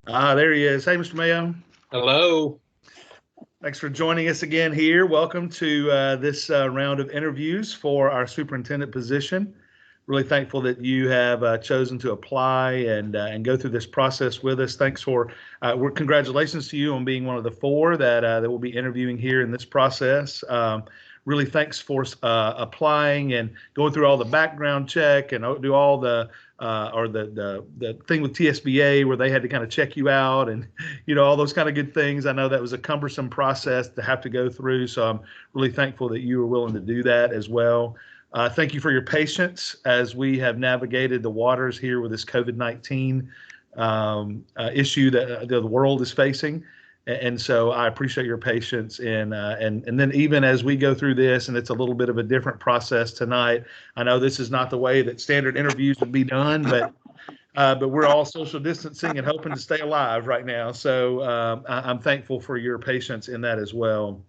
There he is. Hey, Mr. Mayo. Hello. Thanks for joining us again here. Welcome to this round of interviews for our superintendent position. Really thankful that you have chosen to apply and go through this process with us. Thanks for congratulations to you on being one of the four that will be interviewing here in this process. Really thanks for applying and going through all the background check and do all the thing with TSBA where they had to kind of check you out and all those kind of good things. I know that was a cumbersome process to have to go through, so I'm really thankful that you were willing to do that as well. Thank you for your patience as we have navigated the waters here with this COVID-19 issue that the world is facing. And so I appreciate your patience and then even as we go through this, and it's a little bit of a different process tonight. I know this is not the way that standard interviews would be done, but we're all social distancing and hoping to stay alive right now. So I'm thankful for your patience in that as well.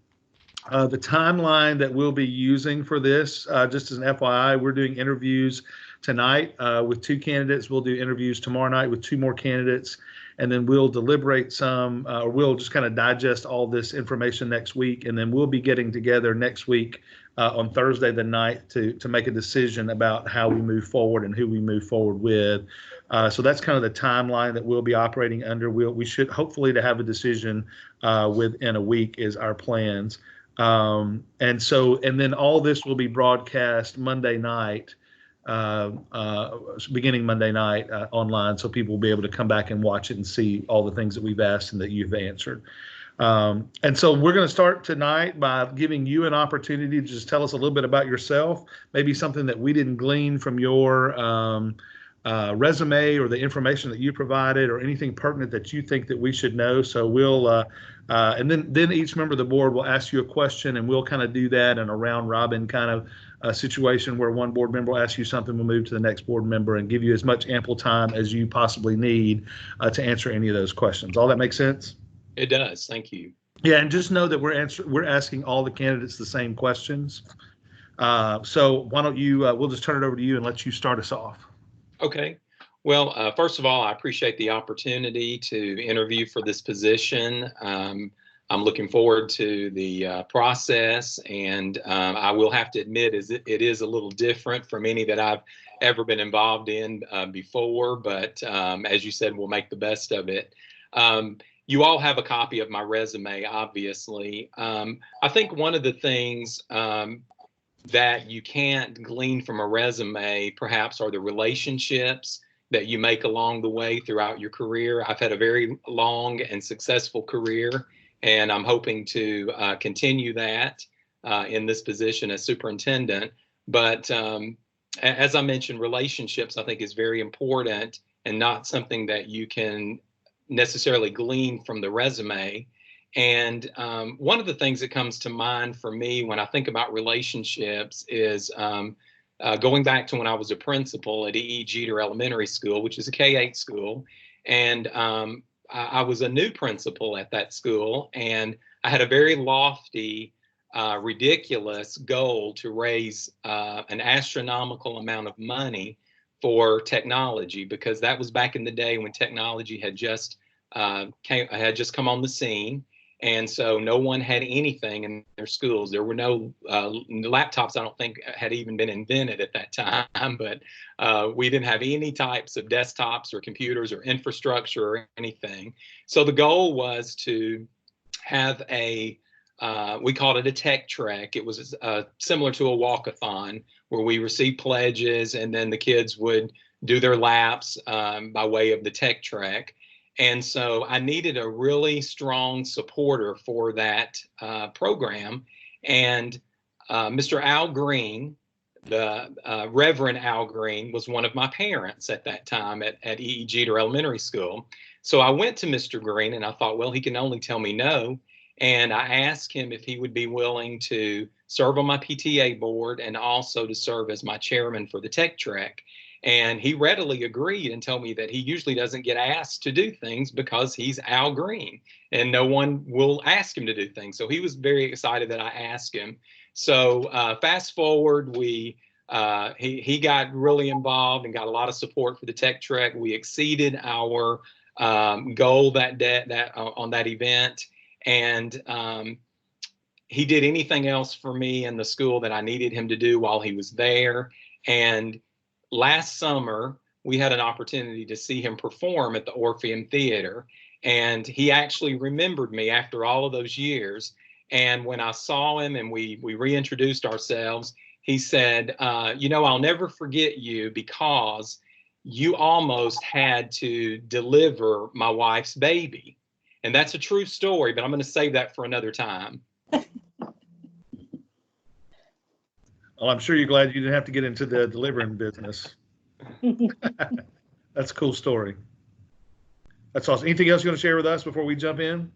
The timeline that we'll be using for this, just as an FYI, we're doing interviews tonight with 2 candidates. We'll do interviews tomorrow night with 2 more candidates. And then we'll deliberate some, or we'll just kind of digest all this information next week. And then we'll be getting together next week on Thursday the 9th to make a decision about how we move forward and who we move forward with. So that's kind of the timeline that we'll be operating under. We should hopefully to have a decision within a week is our plans. And then all this will be broadcast Monday night. Beginning Monday night online, so people will be able to come back and watch it and see all the things that we've asked and that you've answered. And so we're going to start tonight by giving you an opportunity to just tell us a little bit about yourself, maybe something that we didn't glean from your resume or the information that you provided, or anything pertinent that you think that we should know. So we'll and then each member of the board will ask you a question, and we'll kind of do that in a round robin kind of a situation where one board member will ask you something, we'll move to the next board member and give you as much ample time as you possibly need to answer any of those questions. All that makes sense? It does. Thank you. Yeah, and just know that we're asking all the candidates the same questions. So why don't you? We'll just turn it over to you and let you start us off. Okay. Well, first of all, I appreciate the opportunity to interview for this position. I'm looking forward to the process, and I will have to admit it is a little different from any that I've ever been involved in before, but as you said, we'll make the best of it. You all have a copy of my resume, obviously. I think one of the things that you can't glean from a resume, perhaps, are the relationships that you make along the way throughout your career. I've had a very long and successful career, and I'm hoping to continue that in this position as superintendent. But as I mentioned, relationships, I think, is very important and not something that you can necessarily glean from the resume. And one of the things that comes to mind for me when I think about relationships is going back to when I was a principal at E.E. Jeter Elementary School, which is a K-8 school. And I was a new principal at that school, and I had a very lofty, ridiculous goal to raise an astronomical amount of money for technology, because that was back in the day when technology had just come on the scene. And so no one had anything in their schools. There were no laptops, I don't think, had even been invented at that time, but we didn't have any types of desktops or computers or infrastructure or anything. So the goal was to have we called it a tech trek. It was similar to a walkathon where we received pledges and then the kids would do their laps by way of the tech trek. And so I needed a really strong supporter for that program. And Mr. Al Green, the Reverend Al Green, was one of my parents at that time at E.E. Jeter Elementary School. So I went to Mr. Green and I thought, well, he can only tell me no. And I asked him if he would be willing to serve on my PTA board and also to serve as my chairman for the tech trek. And he readily agreed and told me that he usually doesn't get asked to do things because he's Al Green and no one will ask him to do things. So he was very excited that I asked him. So fast forward, he got really involved and got a lot of support for the tech trek. We exceeded our goal on that event. And he did anything else for me in the school that I needed him to do while he was there. And last summer, we had an opportunity to see him perform at the Orpheum Theater. And he actually remembered me after all of those years. And when I saw him and we reintroduced ourselves, he said, I'll never forget you because you almost had to deliver my wife's baby. And that's a true story, but I'm going to save that for another time. Well, I'm sure you're glad you didn't have to get into the delivering business. That's a cool story. That's awesome. Anything else you want to share with us before we jump in?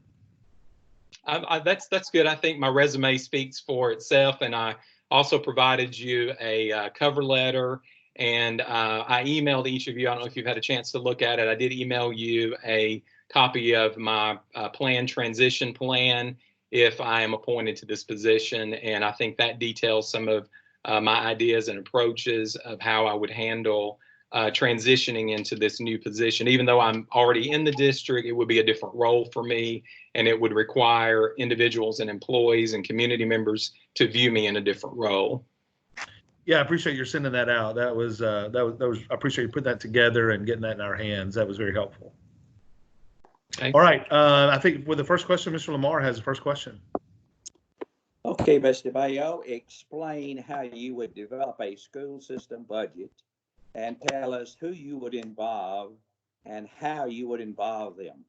That's good. I think my resume speaks for itself, and I also provided you a cover letter, and I emailed each of you. I don't know if you've had a chance to look at it. I did email you a copy of my planned transition plan if I am appointed to this position, and I think that details some of my ideas and approaches of how I would handle transitioning into this new position. Even though I'm already in the district, it would be a different role for me, and it would require individuals and employees and community members to view me in a different role. Yeah, I appreciate your sending that out. That was I appreciate you putting that together and getting that in our hands. That was very helpful. Okay. All right. I think with the first question, Mr. Lamar has the first question. Okay, Mr. Mayo, explain how you would develop a school system budget and tell us who you would involve and how you would involve them.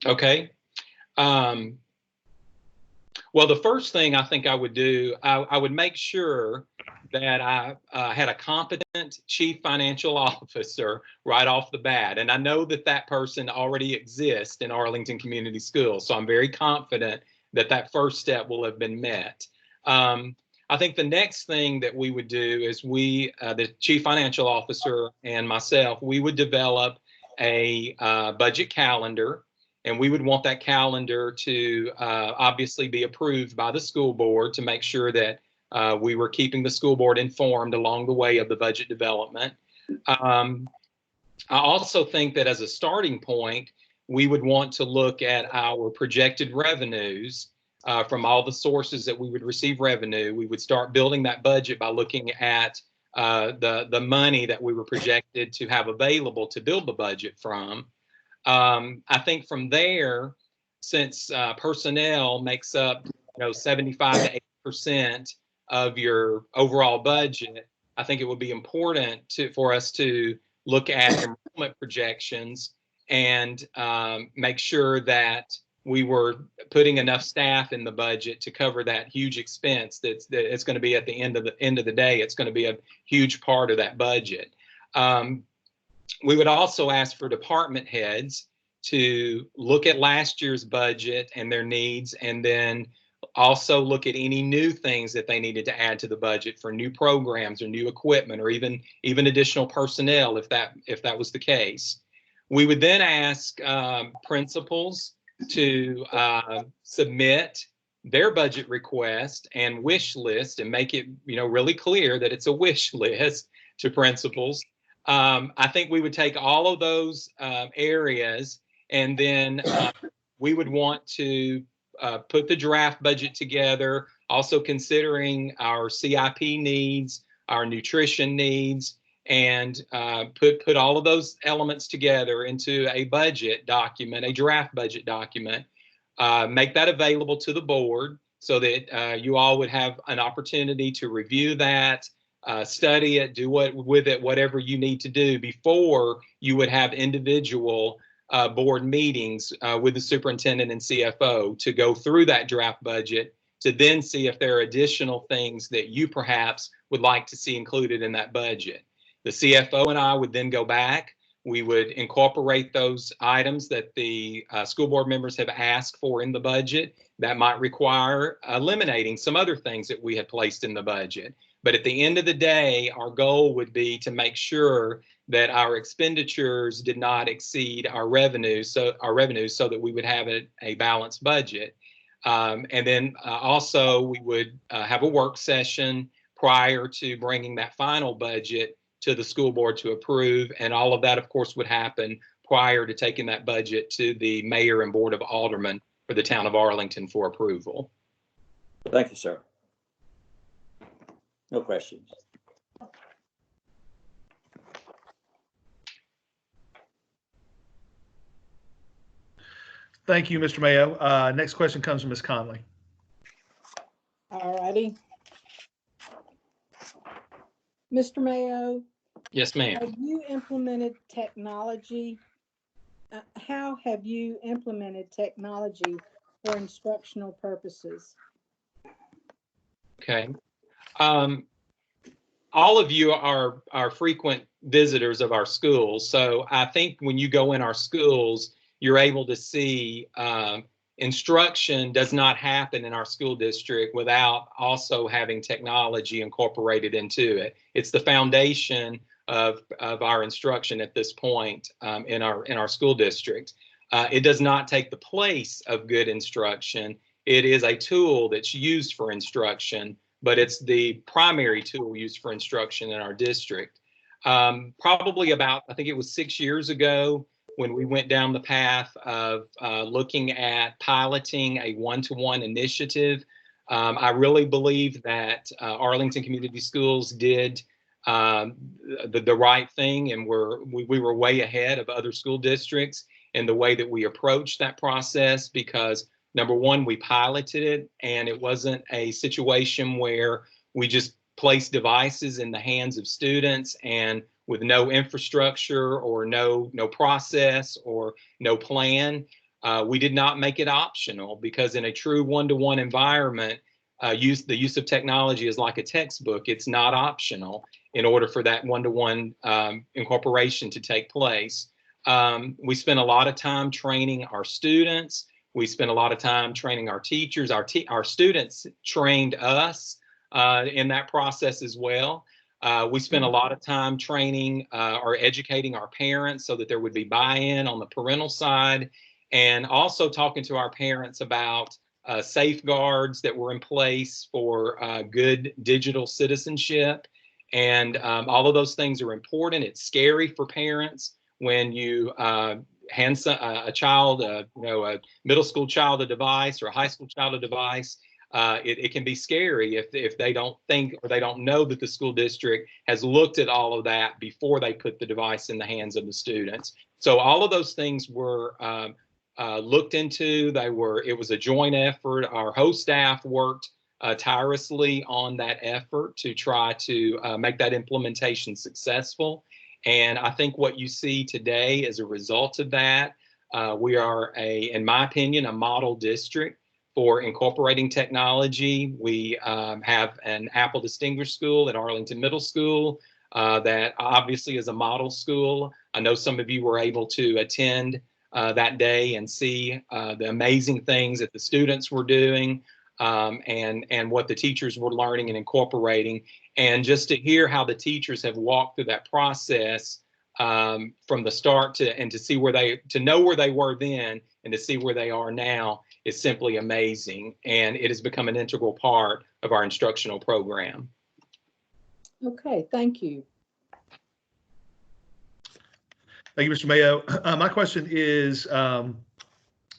Okay. Well, the first thing I think I would do, I would make sure that I had a competent chief financial officer right off the bat. And I know that that person already exists in Arlington Community Schools. So I'm very confident that that first step will have been met. I think the next thing that we would do is the chief financial officer and myself, we would develop a budget calendar. And we would want that calendar to obviously be approved by the school board to make sure that we were keeping the school board informed along the way of the budget development. I also think that as a starting point, we would want to look at our projected revenues from all the sources that we would receive revenue. We would start building that budget by looking at the money that we were projected to have available to build the budget from. I think from there, since personnel makes up 75 to 80% of your overall budget, I think it would be important for us to look at enrollment projections and make sure that we were putting enough staff in the budget to cover that huge expense that it's going to be at the end of the day. It's going to be a huge part of that budget. We would also ask for department heads to look at last year's budget and their needs, and then also look at any new things that they needed to add to the budget for new programs or new equipment or even additional personnel if that was the case. We would then ask principals to submit their budget request and wish list and make it really clear that it's a wish list to principals. I think we would take all of those areas, and then we would want to put the draft budget together, also considering our CIP needs, our nutrition needs, and put all of those elements together into a budget document, a draft budget document, make that available to the board so that you all would have an opportunity to review that, study it, do with it whatever you need to do before you would have individual board meetings with the superintendent and CFO to go through that draft budget to then see if there are additional things that you perhaps would like to see included in that budget. The CFO and I would then go back. We would incorporate those items that the school board members have asked for in the budget. That might require eliminating some other things that we had placed in the budget. But at the end of the day, our goal would be to make sure that our expenditures did not exceed our revenues, so that we would have a balanced budget. And then also we would have a work session prior to bringing that final budget to the school board to approve. And all of that, of course, would happen prior to taking that budget to the mayor and board of aldermen for the town of Arlington for approval. Thank you, sir. No questions. Thank you, Mr. Mayo. Next question comes from Ms. Conley. All righty. Mr. Mayo, Yes, ma'am. have you implemented technology? How have you implemented technology for instructional purposes? Okay. All of you are frequent visitors of our schools. So I think when you go in our schools, you're able to see instruction does not happen in our school district without also having technology incorporated into it. It's the foundation of our instruction at this point in our school district. It does not take the place of good instruction. It is a tool that's used for instruction, but it's the primary tool used for instruction in our district. Probably about, I think it was 6 years ago, when we went down the path of looking at piloting a one-to-one initiative. I really believe that Arlington Community Schools did the right thing, and we were way ahead of other school districts in the way that we approached that process, because number one, we piloted it, and it wasn't a situation where we just placed devices in the hands of students and with no infrastructure or no process or no plan. We did not make it optional, because in a true one-to-one environment, the use of technology is like a textbook. It's not optional in order for that one-to-one incorporation to take place. We spent a lot of time training our students. We spent a lot of time training our teachers. Our students trained us in that process as well. We spent a lot of time training or educating our parents so that there would be buy-in on the parental side, and also talking to our parents about safeguards that were in place for good digital citizenship. And all of those things are important. It's scary for parents when you hand a child, a middle school child a device or a high school child a device. It can be scary if they don't think or they don't know that the school district has looked at all of that before they put the device in the hands of the students. So all of those things were looked into. It was a joint effort. Our host staff worked tirelessly on that effort to try to make that implementation successful. And I think what you see today as a result of that, we are in my opinion, a model district for incorporating technology. We have an Apple Distinguished School at Arlington Middle School that obviously is a model school. I know some of you were able to attend that day and see the amazing things that the students were doing and what the teachers were learning and incorporating. And just to hear how the teachers have walked through that process from the start to see to know where they were then and to see where they are now is simply amazing. And it has become an integral part of our instructional program. Okay, thank you. Thank you, Mr. Mayo. My question is,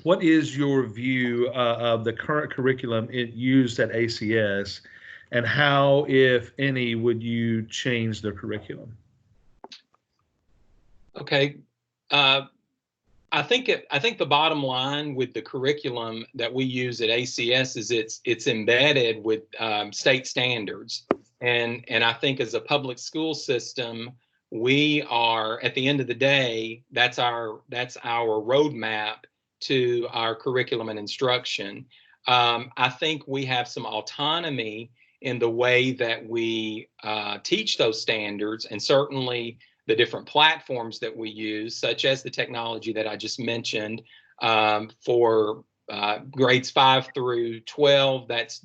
what is your view of the current curriculum used at ACS, and how, if any, would you change the curriculum? Okay. I think the bottom line with the curriculum that we use at ACS is it's embedded with state standards, and I think as a public school system, we are, at the end of the day, that's our roadmap to our curriculum and instruction. I think we have some autonomy in the way that we teach those standards, and certainly the different platforms that we use, such as the technology that I just mentioned for grades 5 through 12, that's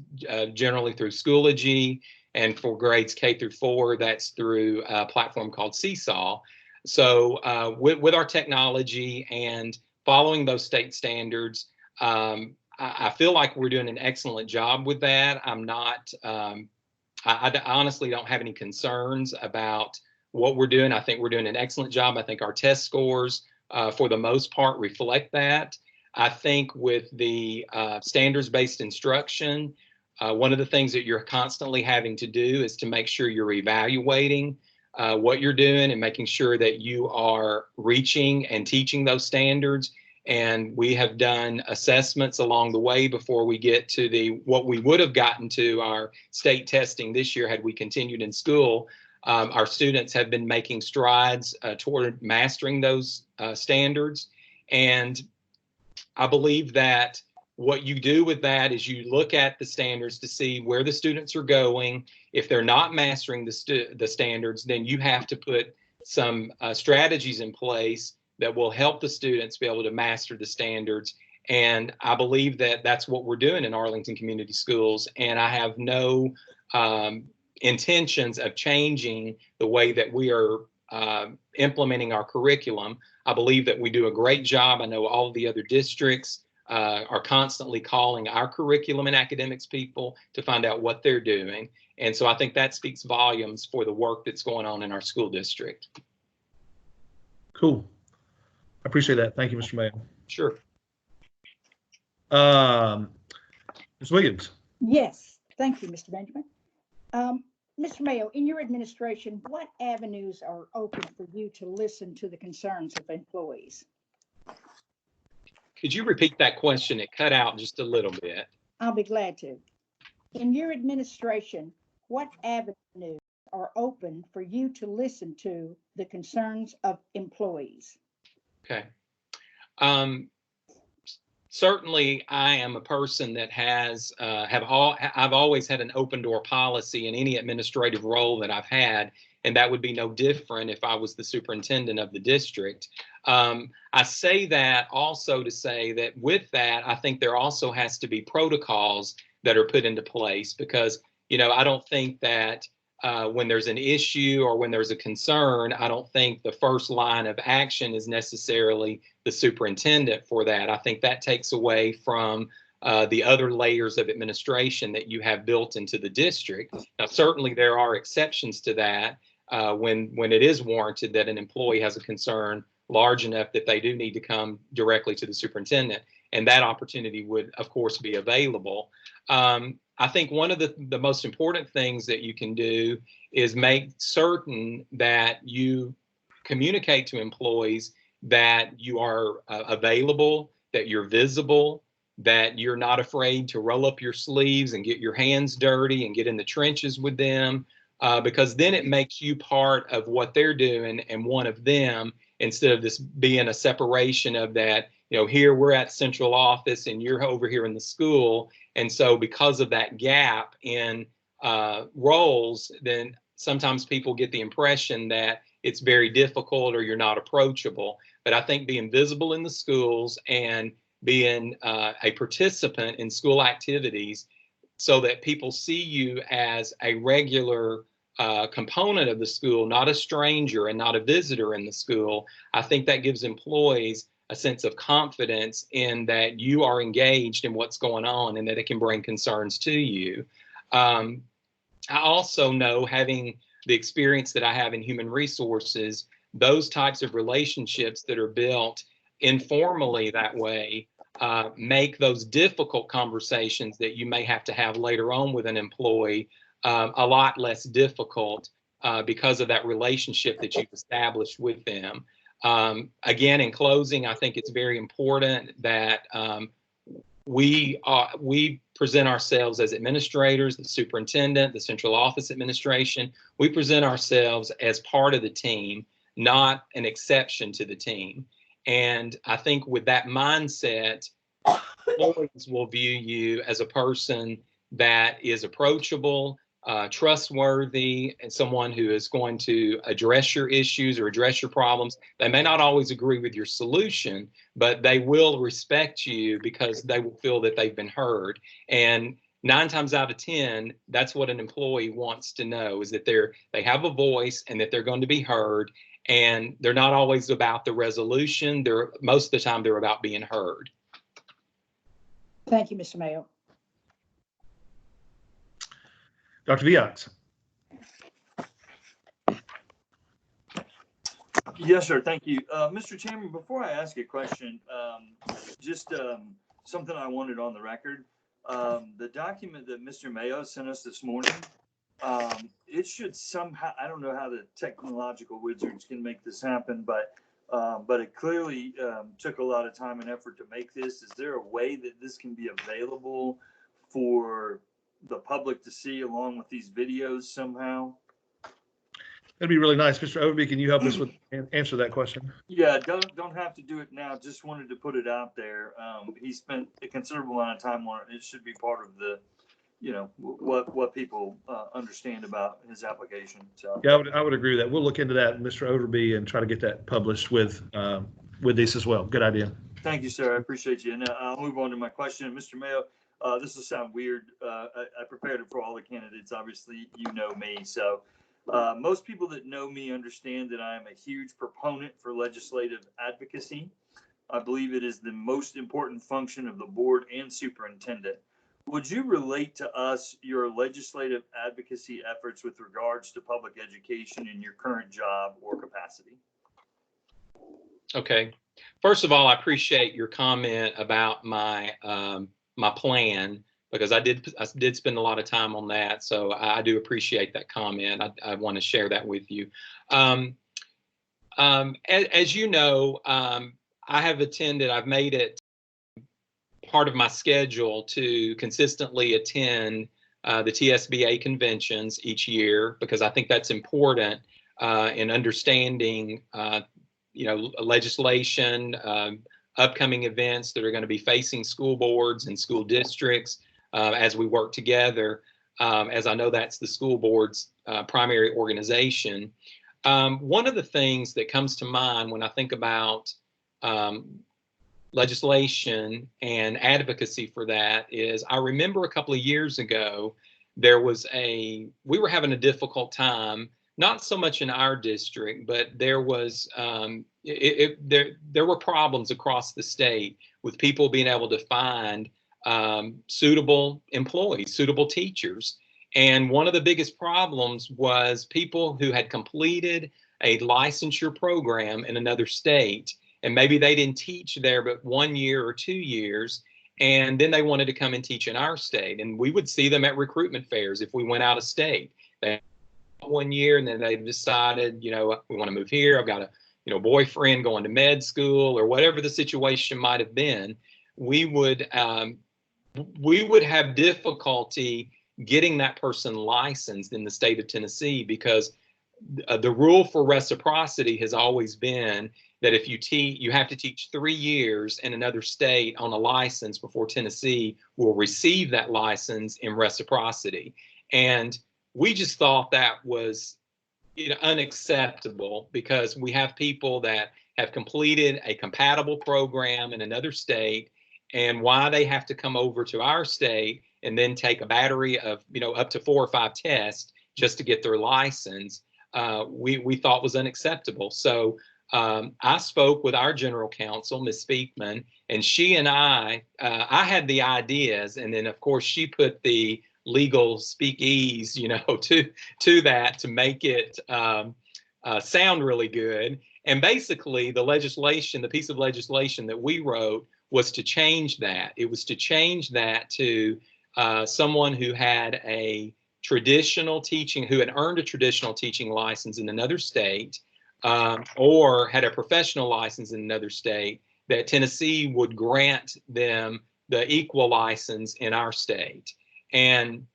generally through Schoology, and for grades K through 4, that's through a platform called Seesaw. So with our technology and following those state standards, I feel like we're doing an excellent job with that. I honestly don't have any concerns about what we're doing. I think we're doing an excellent job. I think our test scores, for the most part, reflect that. I think with the standards-based instruction, one of the things that you're constantly having to do is to make sure you're evaluating what you're doing and making sure that you are reaching and teaching those standards. And we have done assessments along the way before we get to what we would have gotten to our state testing this year had we continued in school. Our students have been making strides toward mastering those standards. And I believe that what you do with that is you look at the standards to see where the students are going. If they're not mastering the standards, then you have to put some strategies in place that will help the students be able to master the standards. And I believe that that's what we're doing in Arlington Community Schools. And I have no intentions of changing the way that we are implementing our curriculum. I believe that we do a great job. I know all of the other districts are constantly calling our curriculum and academics people to find out what they're doing. And so I think that speaks volumes for the work that's going on in our school district. Cool. I appreciate that. Thank you, Mr. Mayo. Sure. Ms. Williams. Yes, thank you, Mr. Benjamin. Mr. Mayo, in your administration, what avenues are open for you to listen to the concerns of employees? Could you repeat that question? It cut out just a little bit. I'll be glad to. In your administration, what avenues are open for you to listen to the concerns of employees? Okay. Certainly, I am a person that has I've always had an open door policy in any administrative role that I've had, and that would be no different if I was the superintendent of the district. I say that also to say that with that, I think there also has to be protocols that are put into place, because, you know, I don't think that when there's an issue or when there's a concern, I don't think the first line of action is necessarily the superintendent for that. I think that takes away from the other layers of administration that you have built into the district. Now, certainly there are exceptions to that when it is warranted that an employee has a concern large enough that they do need to come directly to the superintendent, and that opportunity would, of course, be available. I think one of the most important things that you can do is make certain that you communicate to employees that you are available, that you're visible, that you're not afraid to roll up your sleeves and get your hands dirty and get in the trenches with them, because then it makes you part of what they're doing and one of them, instead of this being a separation of that, you know, here we're at central office and you're over here in the school. And so because of that gap in roles, then sometimes people get the impression that it's very difficult or you're not approachable. But I think being visible in the schools and being a participant in school activities so that people see you as a regular component of the school, not a stranger and not a visitor in the school, I think that gives employees a sense of confidence in that you are engaged in what's going on and that it can bring concerns to you. I also know, having the experience that I have in human resources, those types of relationships that are built informally that way make those difficult conversations that you may have to have later on with an employee a lot less difficult because of that relationship that you've established with them. Again, in closing, I think it's very important that we present ourselves as administrators, the superintendent, the central office administration. We present ourselves as part of the team, not an exception to the team. And I think with that mindset, employees will view you as a person that is approachable, trustworthy, and someone who is going to address your issues or address your problems. They may not always agree with your solution, but they will respect you because they will feel that they've been heard. And 9 times out of 10, that's what an employee wants to know, is that they have a voice and that they're going to be heard. And they're not always about the resolution. Most of the time they're about being heard. Thank you, Mr. Mayo. Dr. Viaux. Yes, sir. Thank you. Mr. Chairman, before I ask a question, something I wanted on the record. The document that Mr. Mayo sent us this morning, it should somehow, I don't know how the technological wizards can make this happen, but it clearly took a lot of time and effort to make this. Is there a way that this can be available for the public to see along with these videos somehow? That'd be really nice. Mr. Overby, can you help us with answer that question? Yeah, don't have to do it now. Just wanted to put it out there. He spent a considerable amount of time on it. It should be part of the, what people understand about his application. So Yeah, I would agree with that. We'll look into that, Mr. Overby, and try to get that published with this as well. Good idea. Thank you, sir. I appreciate you. And I'll move on to my question. Mr. Mayo, this will sound weird. I prepared it for all the candidates. Obviously, you know me. So most people that know me understand that I am a huge proponent for legislative advocacy. I believe it is the most important function of the board and superintendent. Would you relate to us your legislative advocacy efforts with regards to public education in your current job or capacity? Okay. First of all, I appreciate your comment about my my plan, because I did spend a lot of time on that. So I do appreciate that comment. I want to share that with you. As you know, I've made it part of my schedule to consistently attend the TSBA conventions each year, because I think that's important in understanding, legislation, upcoming events that are going to be facing school boards and school districts as we work together, as I know that's the school board's primary organization. One of the things that comes to mind when I think about legislation and advocacy for that is, I remember a couple of years ago, we were having a difficult time, not so much in our district, but there was there were problems across the state with people being able to find suitable employees, suitable teachers. And one of the biggest problems was people who had completed a licensure program in another state, and maybe they didn't teach there but 1 year or 2 years, and then they wanted to come and teach in our state. And we would see them at recruitment fairs if we went out of state. They 1 year, and then they decided, we want to move here. I've got a boyfriend going to med school, or whatever the situation might have been. We would have difficulty getting that person licensed in the state of Tennessee, because the rule for reciprocity has always been that if you have to teach 3 years in another state on a license before Tennessee will receive that license in reciprocity. And we just thought that was unacceptable, because we have people that have completed a compatible program in another state, and why they have to come over to our state and then take a battery of up to 4 or 5 tests just to get their license, we thought was unacceptable. So I spoke with our general counsel, Ms. Speakman, and she and I had the ideas, and then of course she put the legal speakese, to that to make it sound really good. And basically the piece of legislation that we wrote was to change that. It was to change that to someone who had who had earned a traditional teaching license in another state, or had a professional license in another state, that Tennessee would grant them the equal license in our state. And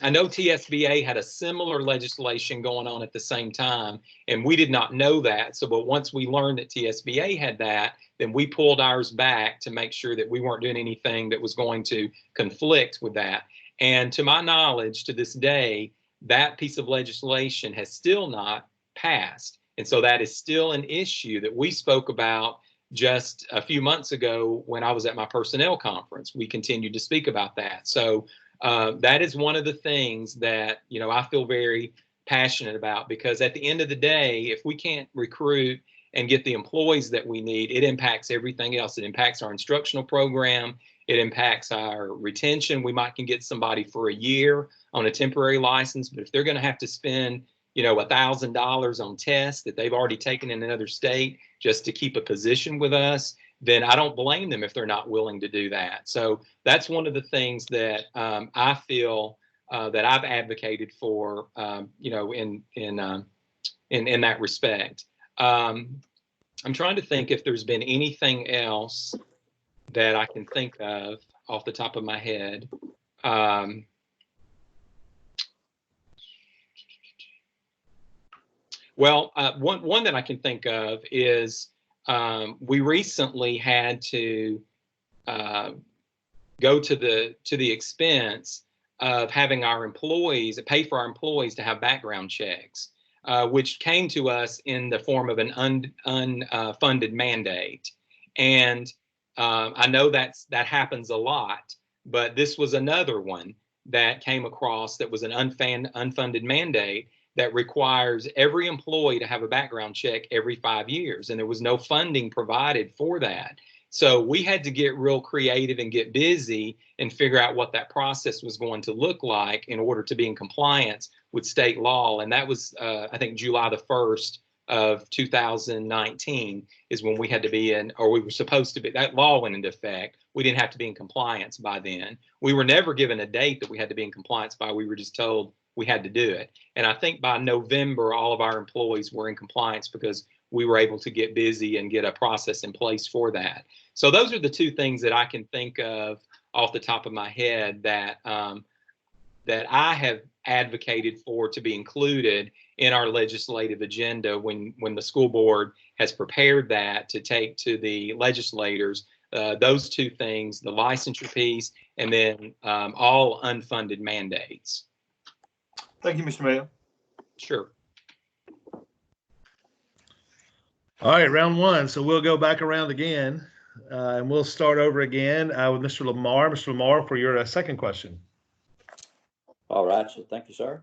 I know TSBA had a similar legislation going on at the same time, and we did not know that. But once we learned that TSBA had that, then we pulled ours back to make sure that we weren't doing anything that was going to conflict with that. And to my knowledge, to this day, that piece of legislation has still not passed. And so that is still an issue that we spoke about just a few months ago when I was at my personnel conference. We continued to speak about that. So that is one of the things that, I feel very passionate about, because at the end of the day, if we can't recruit and get the employees that we need, it impacts everything else. It impacts our instructional program. It impacts our retention. We can get somebody for a year on a temporary license, but if they're going to have to spend $1,000 on tests that they've already taken in another state just to keep a position with us, then I don't blame them if they're not willing to do that. So that's one of the things that I feel that I've advocated for, in that respect. I'm trying to think if there's been anything else that I can think of off the top of my head. Well, one that I can think of is we recently had to go to the expense of having our employees pay for our employees to have background checks, which came to us in the form of an unfunded mandate. And I know that happens a lot, but this was another one that came across that was an unfunded mandate that requires every employee to have a background check every 5 years, and there was no funding provided for that. So we had to get real creative and get busy and figure out what that process was going to look like in order to be in compliance with state law. And that was, I think, July the 1st of 2019 is when we had to be in, or we were supposed to be, that law went into effect. We didn't have to be in compliance by then. We were never given a date that we had to be in compliance by. We were just told we had to do it. And I think by November, all of our employees were in compliance because we were able to get busy and get a process in place for that. So those are the two things that I can think of off the top of my head that that I have advocated for to be included in our legislative agenda when the school board has prepared that to take to the legislators. Those two things, the licensure piece, and then all unfunded mandates. Thank you, Mr. Mayo. Sure. All right, round one. So we'll go back around again, and we'll start over again with Mr. Lamar. Mr. Lamar, for your second question. All right, so thank you, sir.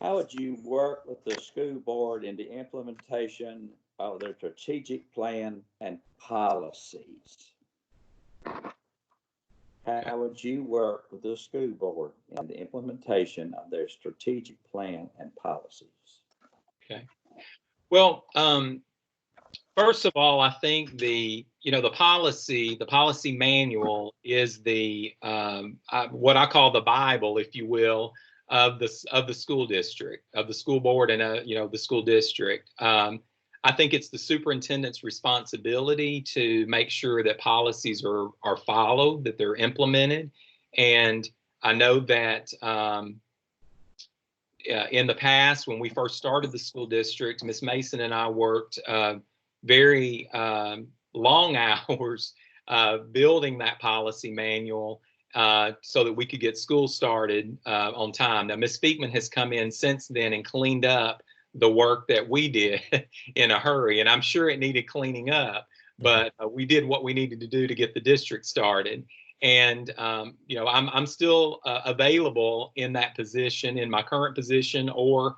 How would you work with the school board in the implementation of their strategic plan and policies? How would you work with the school board in the implementation of their strategic plan and policies? Okay. Well, first of all, I think the policy manual is the what I call the Bible, if you will, of the school district, of the school board, and the school district. I think it's the superintendent's responsibility to make sure that policies are followed, that they're implemented. And I know that in the past, when we first started the school district, Ms. Mason and I worked very long hours building that policy manual so that we could get school started on time. Now, Ms. Speakman has come in since then and cleaned up the work that we did in a hurry, and I'm sure it needed cleaning up, but we did what we needed to do to get the district started. And I'm still available in that position, in my current position, or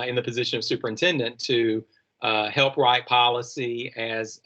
in the position of superintendent, to help write policy as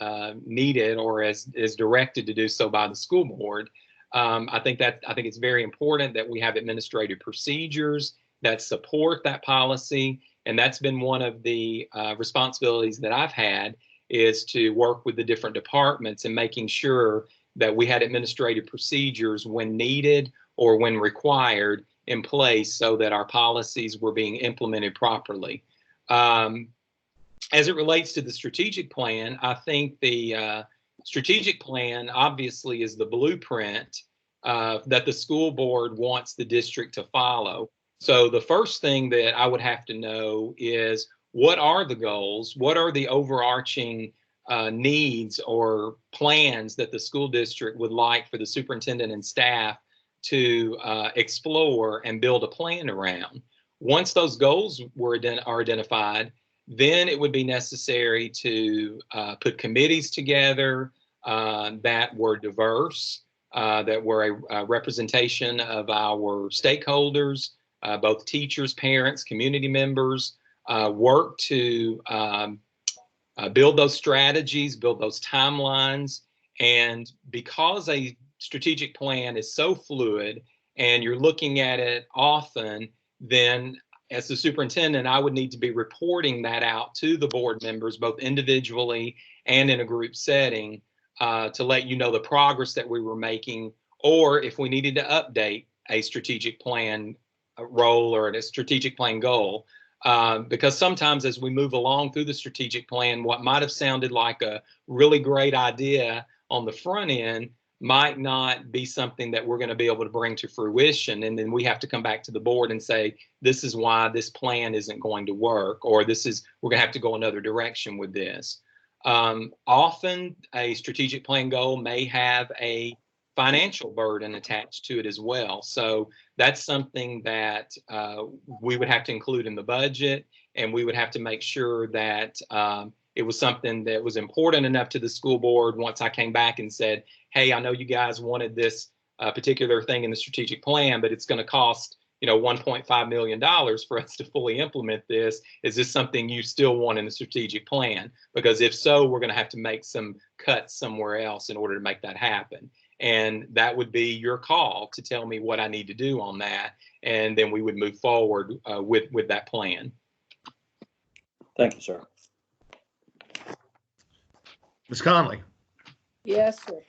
needed or as directed to do so by the school board. I think it's very important that we have administrative procedures that support that policy. And that's been one of the responsibilities that I've had, is to work with the different departments and making sure that we had administrative procedures when needed or when required in place so that our policies were being implemented properly. As it relates to the strategic plan, I think the strategic plan obviously is the blueprint that the school board wants the district to follow. So the first thing that I would have to know is, what are the goals? What are the overarching needs or plans that the school district would like for the superintendent and staff to explore and build a plan around? Once those goals are identified, then it would be necessary to put committees together that were diverse, that were a representation of our stakeholders, both teachers, parents, community members, work to build those strategies, build those timelines. And because a strategic plan is so fluid and you're looking at it often, then as the superintendent, I would need to be reporting that out to the board members, both individually and in a group setting, to let you know the progress that we were making, or if we needed to update a strategic plan role or a strategic plan goal. Because sometimes as we move along through the strategic plan, what might have sounded like a really great idea on the front end might not be something that we're going to be able to bring to fruition. And then we have to come back to the board and say, this is why this plan isn't going to work, or we're going to have to go another direction with this. Often a strategic plan goal may have a financial burden attached to it as well. So that's something that we would have to include in the budget, and we would have to make sure that it was something that was important enough to the school board once I came back and said, hey, I know you guys wanted this particular thing in the strategic plan, but it's going to cost, $1.5 million for us to fully implement this. Is this something you still want in the strategic plan? Because if so, we're going to have to make some cuts somewhere else in order to make that happen. And that would be your call to tell me what I need to do on that. And then we would move forward with that plan. Thank you, sir. Ms. Conley. Yes, sir.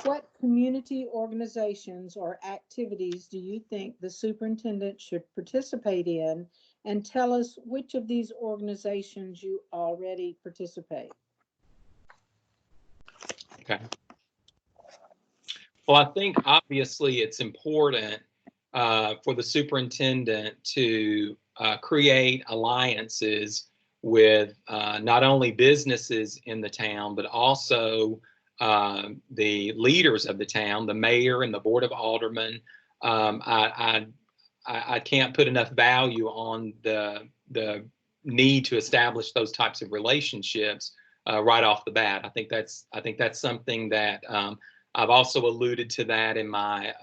What community organizations or activities do you think the superintendent should participate in? And tell us which of these organizations you already participate. Okay. Well, I think obviously it's important for the superintendent to create alliances with not only businesses in the town, but also the leaders of the town, the mayor and the board of aldermen. I can't put enough value on the need to establish those types of relationships right off the bat. I think that's something that I've also alluded to that in my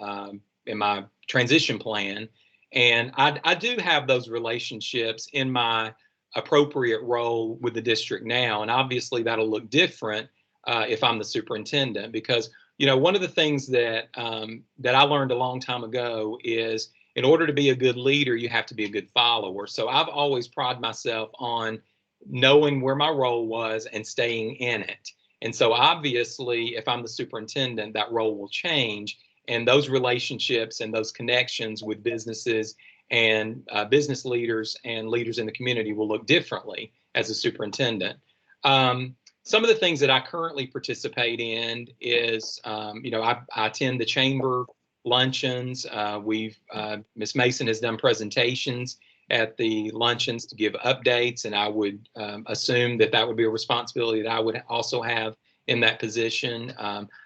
transition plan, and I do have those relationships in my appropriate role with the district now, and obviously that'll look different if I'm the superintendent, because one of the things that I learned a long time ago is in order to be a good leader, you have to be a good follower. So I've always prided myself on knowing where my role was and staying in it. And so obviously, if I'm the superintendent, that role will change. And those relationships and those connections with businesses and business leaders and leaders in the community will look differently as a superintendent. Some of the things that I currently participate in is, I attend the chamber luncheons. Ms. Mason has done presentations at the luncheons to give updates, and I would assume that would be a responsibility that I would also have in that position.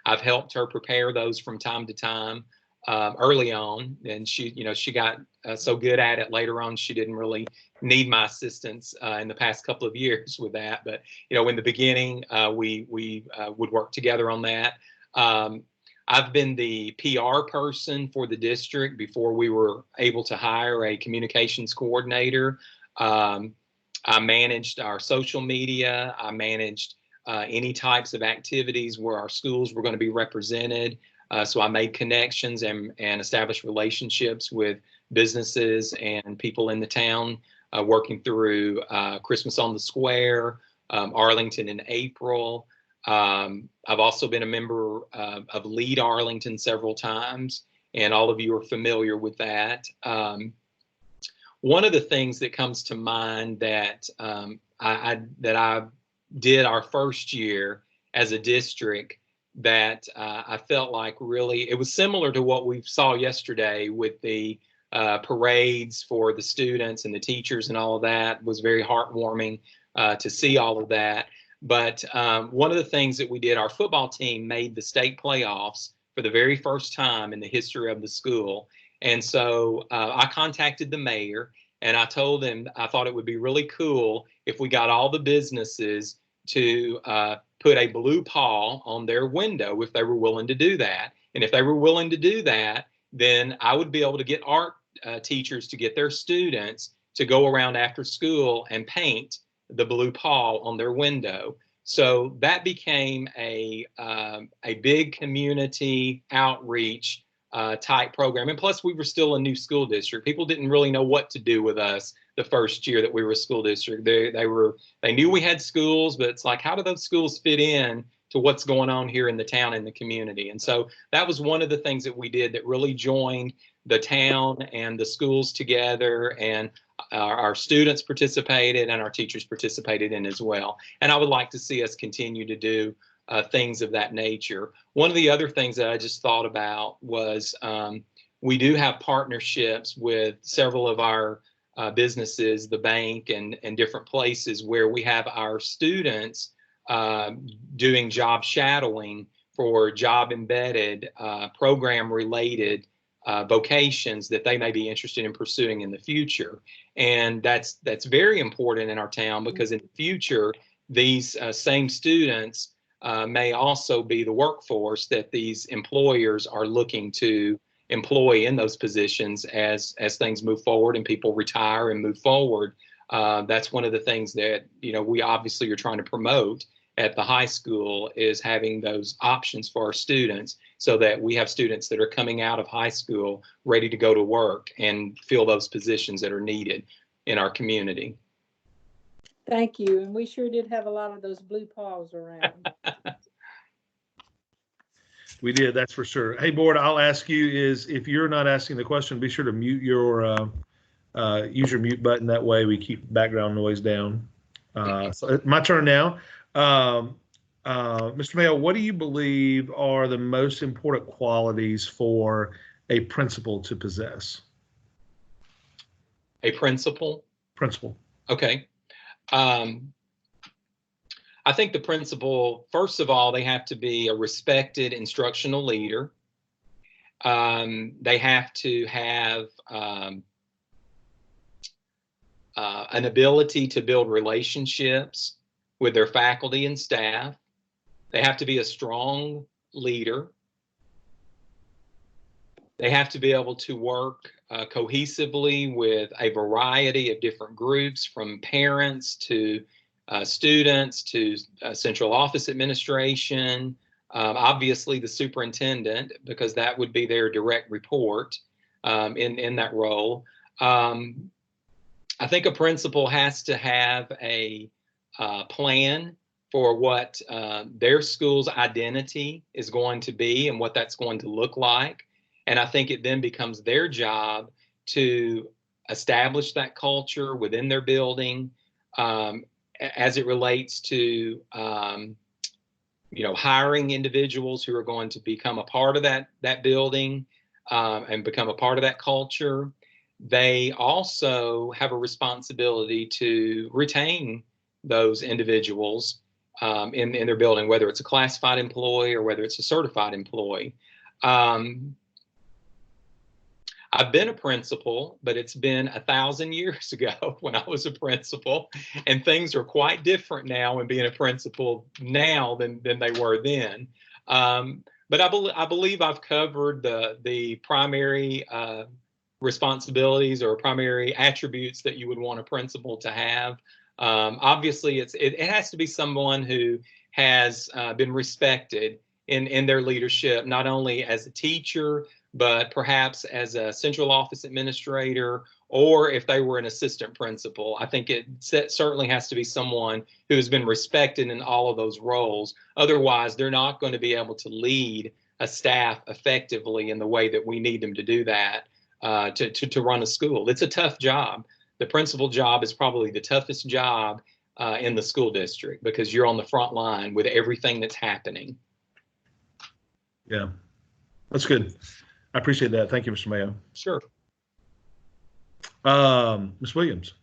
I've helped her prepare those from time to time early on, and she got so good at it later on, she didn't really need my assistance in the past couple of years with that. But, in the beginning, we would work together on that. I've been the PR person for the district before we were able to hire a communications coordinator. I managed our social media. I managed any types of activities where our schools were going to be represented. So I made connections and established relationships with businesses and people in the town, working through Christmas on the Square, Arlington in April. I've also been a member of Lead Arlington several times, and all of you are familiar with that. One of the things that comes to mind that I did our first year as a district that I felt like really, it was similar to what we saw yesterday with the parades for the students and the teachers and all of that. Was very heartwarming to see all of that. But one of the things that we did, our football team made the state playoffs for the very first time in the history of the school. And so I contacted the mayor and I told him I thought it would be really cool if we got all the businesses to put a blue paw on their window if they were willing to do that. And if they were willing to do that, then I would be able to get art teachers to get their students to go around after school and paint the blue paw on their window. So that became a big community outreach type program. And plus, we were still a new school district. People didn't really know what to do with us the first year that we were a school district. They knew we had schools, but it's like, how do those schools fit in to what's going on here in the town and the community? And so that was one of the things that we did that really joined the town and the schools together, and our students participated and our teachers participated in as well. And I would like to see us continue to do things of that nature. One of the other things that I just thought about was we do have partnerships with several of our businesses, the bank and different places where we have our students doing job shadowing for job embedded program related vocations that they may be interested in pursuing in the future. And that's very important in our town, because in the future, these same students may also be the workforce that these employers are looking to employ in those positions as things move forward and people retire and move forward. That's one of the things that, we obviously are trying to promote at the high school, is having those options for our students, so that we have students that are coming out of high school ready to go to work and fill those positions that are needed in our community. Thank you. And we sure did have a lot of those blue paws around. We did, that's for sure. Hey, board, I'll ask you is, if you're not asking the question, be sure to mute your, use your mute button. That way we keep background noise down. So my turn now. Mr. Mayo, what do you believe are the most important qualities for a principal to possess? A principal? Principal. Okay. I think the principal, first of all, they have to be a respected instructional leader. They have to have an ability to build relationships with their faculty and staff. They have to be a strong leader. They have to be able to work cohesively with a variety of different groups, from parents to students to central office administration, obviously the superintendent, because that would be their direct report in that role. I think a principal has to have a plan for what their school's identity is going to be and what that's going to look like. And I think it then becomes their job to establish that culture within their building, as it relates to hiring individuals who are going to become a part of that building and become a part of that culture. They also have a responsibility to retain those individuals in their building, whether it's a classified employee or whether it's a certified employee. I've been a principal, but it's been 1,000 years ago when I was a principal, and things are quite different now in being a principal now than they were then. But I believe I've covered the primary responsibilities or primary attributes that you would want a principal to have. Obviously, it has to be someone who has been respected in their leadership, not only as a teacher, but perhaps as a central office administrator, or if they were an assistant principal. I think it certainly has to be someone who has been respected in all of those roles. Otherwise, they're not going to be able to lead a staff effectively in the way that we need them to do that to run a school. It's a tough job. The principal job is probably the toughest job in the school district, because you're on the front line with everything that's happening. Yeah, that's good. I appreciate that. Thank you, Mr. Mayo. Sure. Ms. Williams.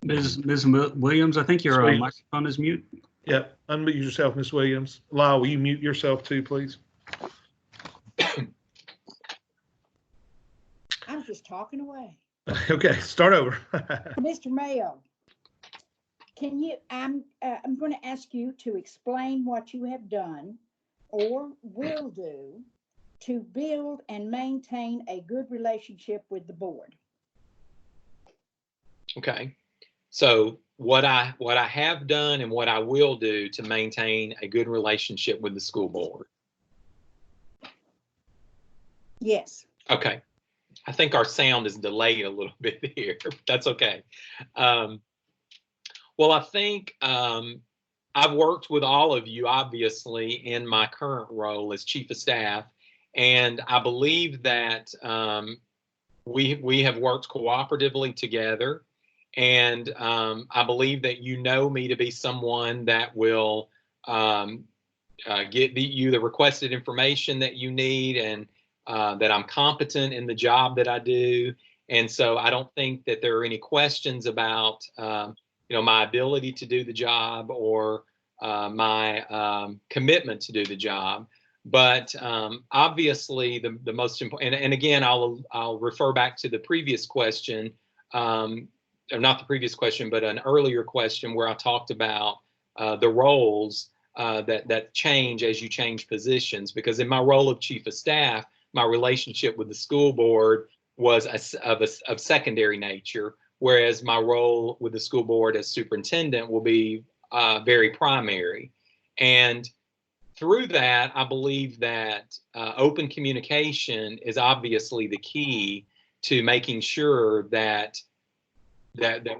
Ms. Williams, I think your microphone is mute. Yep, unmute yourself, Ms. Williams. Lyle, will you mute yourself too, please? I was just talking away. Okay, start over. Mr. Mayo, I'm going to ask you to explain what you have done or will do to build and maintain a good relationship with the board. Okay. So what I have done and what I will do to maintain a good relationship with the school board. Yes. Okay. I think our sound is delayed a little bit here. That's okay. Well, I think I've worked with all of you, obviously, in my current role as Chief of Staff, and I believe that we have worked cooperatively together, and I believe that you know me to be someone that will get you the requested information that you need, and that I'm competent in the job that I do. And so I don't think that there are any questions about my ability to do the job or my commitment to do the job. But obviously the most important, and again, I'll refer back to the previous question, or not the previous question, but an earlier question where I talked about the roles that change as you change positions. Because in my role of Chief of Staff, my relationship with the school board was of secondary nature, whereas my role with the school board as superintendent will be very primary. And through that, I believe that open communication is obviously the key to making sure that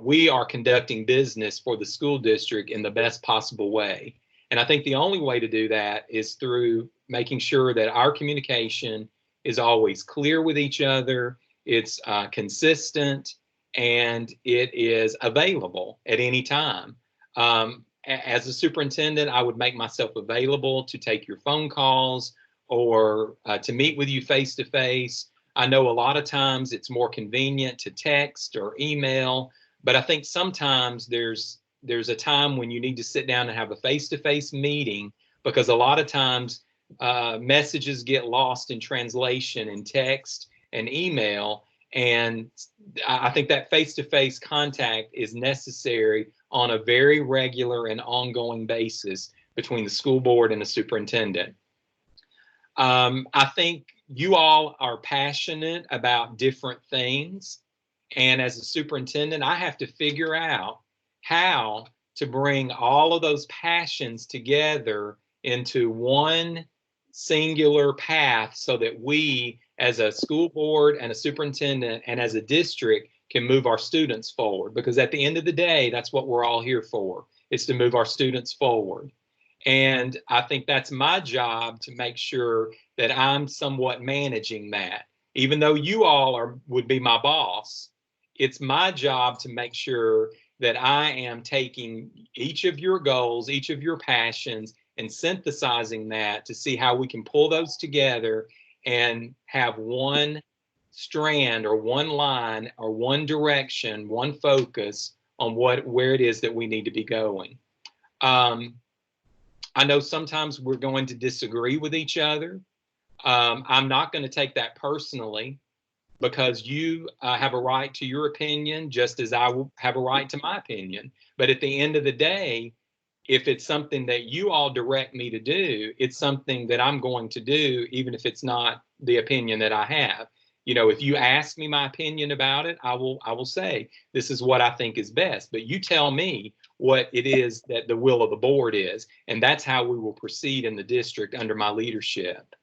we are conducting business for the school district in the best possible way. And I think the only way to do that is through making sure that our communication is always clear with each other, it's consistent, and it is available at any time. As a superintendent, I would make myself available to take your phone calls or to meet with you face to face. I know a lot of times it's more convenient to text or email, but I think sometimes there's a time when you need to sit down and have a face-to-face meeting, because a lot of times messages get lost in translation in text and email. And I think that face-to-face contact is necessary on a very regular and ongoing basis between the school board and the superintendent. I think you all are passionate about different things. And as a superintendent, I have to figure out how to bring all of those passions together into one singular path so that we, as a school board and a superintendent and as a district, can move our students forward. Because at the end of the day, that's what we're all here for, is to move our students forward. And I think that's my job, to make sure that I'm somewhat managing that. Even though you all would be my boss, it's my job to make sure that I am taking each of your goals, each of your passions, and synthesizing that to see how we can pull those together and have one strand or one line or one direction, one focus on where it is that we need to be going. I know sometimes we're going to disagree with each other. I'm not going to take that personally, because you have a right to your opinion, just as I will have a right to my opinion. But at the end of the day, if it's something that you all direct me to do, it's something that I'm going to do, even if it's not the opinion that I have. You know, if you ask me my opinion about it, I will say, this is what I think is best. But you tell me what it is that the will of the board is, and that's how we will proceed in the district under my leadership.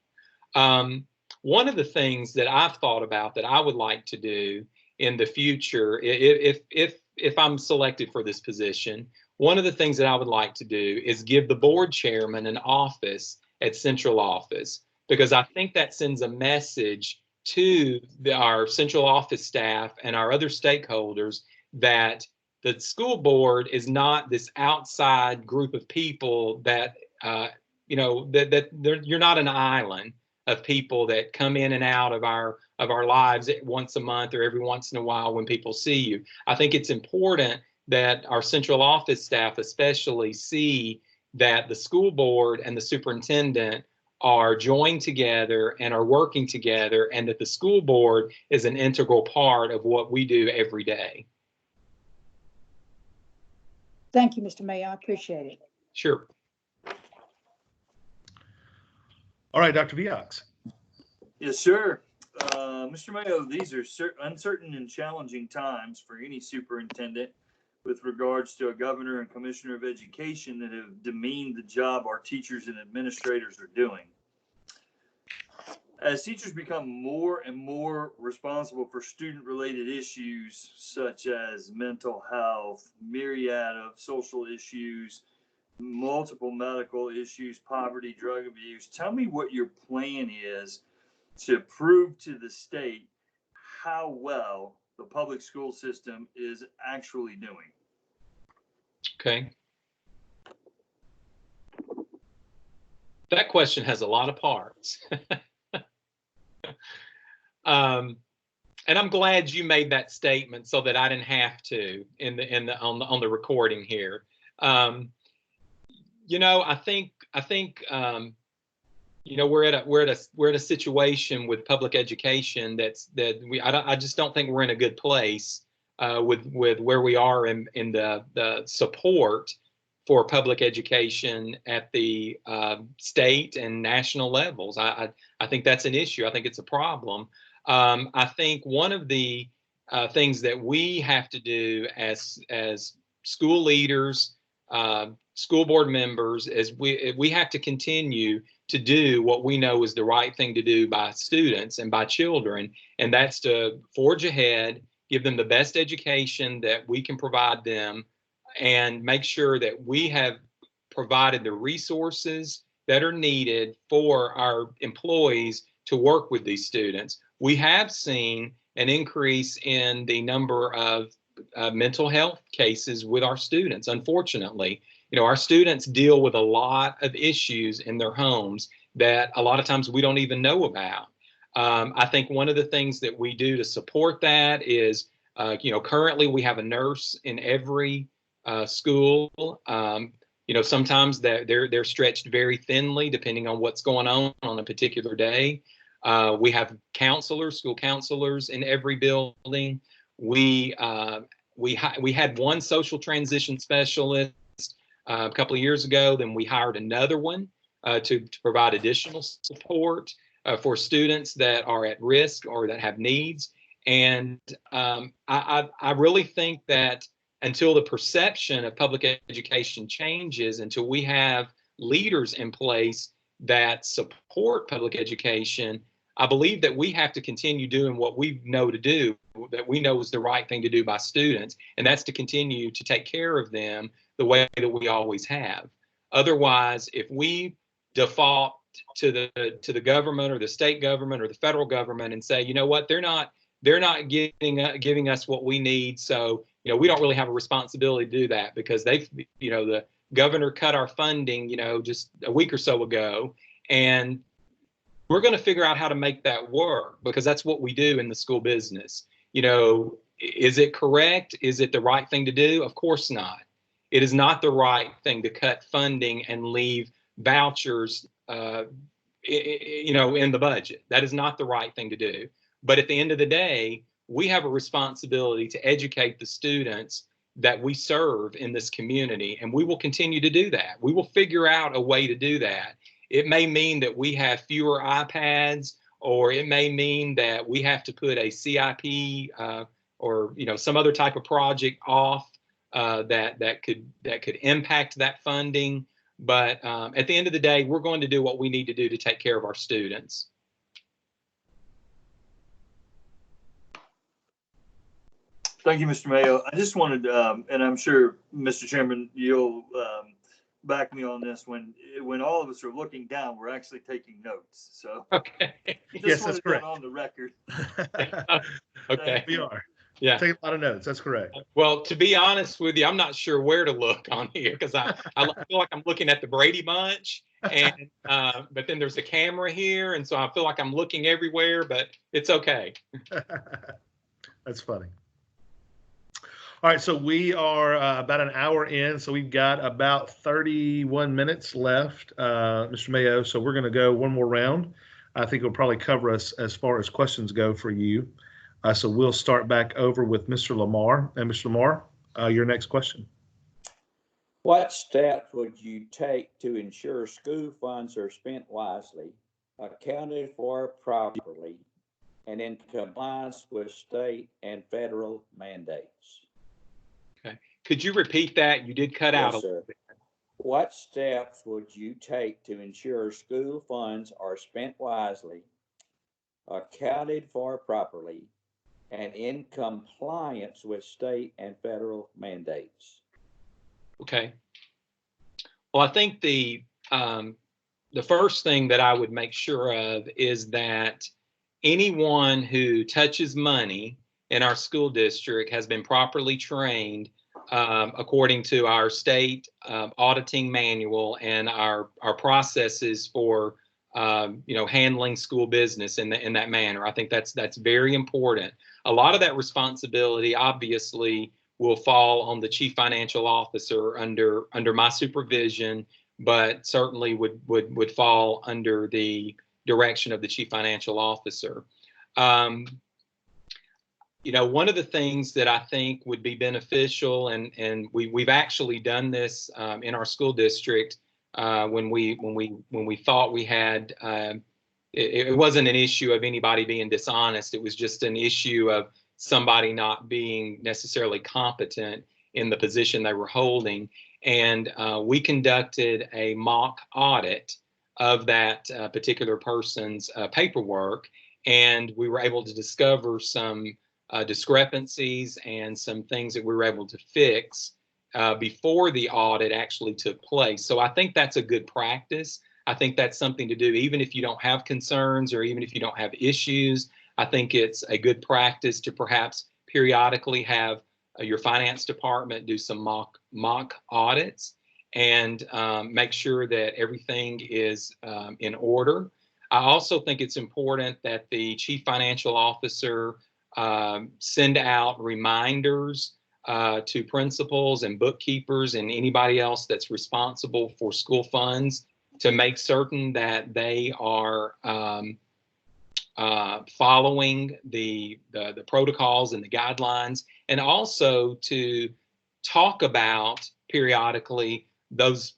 One of the things that I've thought about that I would like to do in the future, if I'm selected for this position, one of the things that I would like to do is give the board chairman an office at central office, because I think that sends a message to our central office staff and our other stakeholders that the school board is not this outside group of people that, you're not an island of people that come in and out of our lives once a month or every once in a while when people see you. I think it's important that our central office staff especially see that the school board and the superintendent are joined together and are working together, and that the school board is an integral part of what we do every day. Thank you, Mr. Mayor. I appreciate it. Sure. All right, Dr. Viox. Yes, sir. Mr. Mayo, these are uncertain and challenging times for any superintendent with regards to a governor and commissioner of education that have demeaned the job our teachers and administrators are doing. As teachers become more and more responsible for student-related issues such as mental health, myriad of social issues, multiple medical issues, poverty, drug abuse, tell me what your plan is to prove to the state how well the public school system is actually doing. Okay. That question has a lot of parts. And I'm glad you made that statement so that I didn't have to on the recording here. You know, I think you know, we're at a situation with public education I just don't think we're in a good place with where we are in the support for public education at the state and national levels. I think that's an issue. I think it's a problem. I think one of the things that we have to do as school leaders, school board members, is we have to continue to do what we know is the right thing to do by students and by children, and that's to forge ahead, give them the best education that we can provide them, and make sure that we have provided the resources that are needed for our employees to work with these students. We have seen an increase in the number of mental health cases with our students. Unfortunately, you know, our students deal with a lot of issues in their homes that a lot of times we don't even know about. I think one of the things that we do to support that is, you know, currently we have a nurse in every school. You know, sometimes they're stretched very thinly depending on what's going on a particular day. We have counselors, school counselors in every building. We had one social transition specialist a couple of years ago. Then we hired another one to provide additional support for students that are at risk or that have needs. And I really think that until the perception of public education changes, until we have leaders in place that support public education, I believe that we have to continue doing what we know to do, that we know is the right thing to do by students, and that's to continue to take care of them the way that we always have. Otherwise, if we default to the government or the state government or the federal government and say, you know what, they're not giving us what we need, so you know we don't really have a responsibility to do that because they've, you know, the governor cut our funding, you know, just a week or so ago, and we're going to figure out how to make that work because that's what we do in the school business. You know, is it correct? Is it the right thing to do? Of course not. It is not the right thing to cut funding and leave vouchers, you know, in the budget. That is not the right thing to do. But at the end of the day, we have a responsibility to educate the students that we serve in this community, and we will continue to do that. We will figure out a way to do that. It may mean that we have fewer iPads, or it may mean that we have to put a CIP or, you know, some other type of project off that could impact that funding. But at the end of the day, we're going to do what we need to do to take care of our students. Thank you, Mr. Mayo. I just wanted, and I'm sure, Mr. Chairman, you'll back me on this. When all of us are looking down, we're actually taking notes. So okay, yes, that's correct. On the record. Okay, we are. Yeah, take a lot of notes. That's correct. Well, to be honest with you, I'm not sure where to look on here because I feel like I'm looking at the Brady Bunch, and but then there's a camera here, and so I feel like I'm looking everywhere. But it's okay. That's funny. All right, so we are about an hour in, so we've got about 31 minutes left, Mr. Mayo. So we're going to go one more round. I think it'll probably cover us as far as questions go for you. So we'll start back over with Mr. Lamar. And Mr. Lamar, your next question. What steps would you take to ensure school funds are spent wisely, accounted for properly, and in compliance with state and federal mandates? Okay. Could you repeat that? You did cut out a Yes, little sir. bit. What steps would you take to ensure school funds are spent wisely, accounted for properly, and in compliance with state and federal mandates? Okay. Well, I think the first thing that I would make sure of is that anyone who touches money in our school district has been properly trained according to our state auditing manual and our processes for handling school business in that manner. I think that's very important. A lot of that responsibility obviously will fall on the chief financial officer under my supervision, but certainly would fall under the direction of the chief financial officer. One of the things that I think would be beneficial, and we've actually done this in our school district when we thought we had. It wasn't an issue of anybody being dishonest. It was just an issue of somebody not being necessarily competent in the position they were holding. And we conducted a mock audit of that particular person's paperwork, and we were able to discover some discrepancies and some things that we were able to fix before the audit actually took place. So I think that's a good practice. I think that's something to do even if you don't have concerns or even if you don't have issues. I think it's a good practice to perhaps periodically have your finance department do some mock audits and make sure that everything is in order. I also think it's important that the chief financial officer send out reminders to principals and bookkeepers and anybody else that's responsible for school funds to make certain that they are following the protocols and the guidelines, and also to talk about periodically those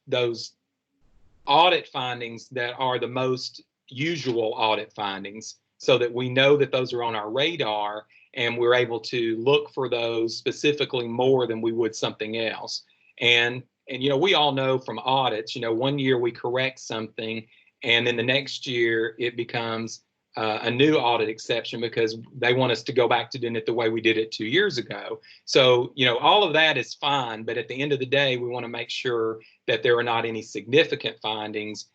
audit findings that are the most usual audit findings, so that we know that those are on our radar and we're able to look for those specifically more than we would something else. And we all know from audits, one year we correct something and then the next year it becomes a new audit exception because they want us to go back to doing it the way we did it 2 years ago. So, all of that is fine, but at the end of the day, we want to make sure that there are not any significant findings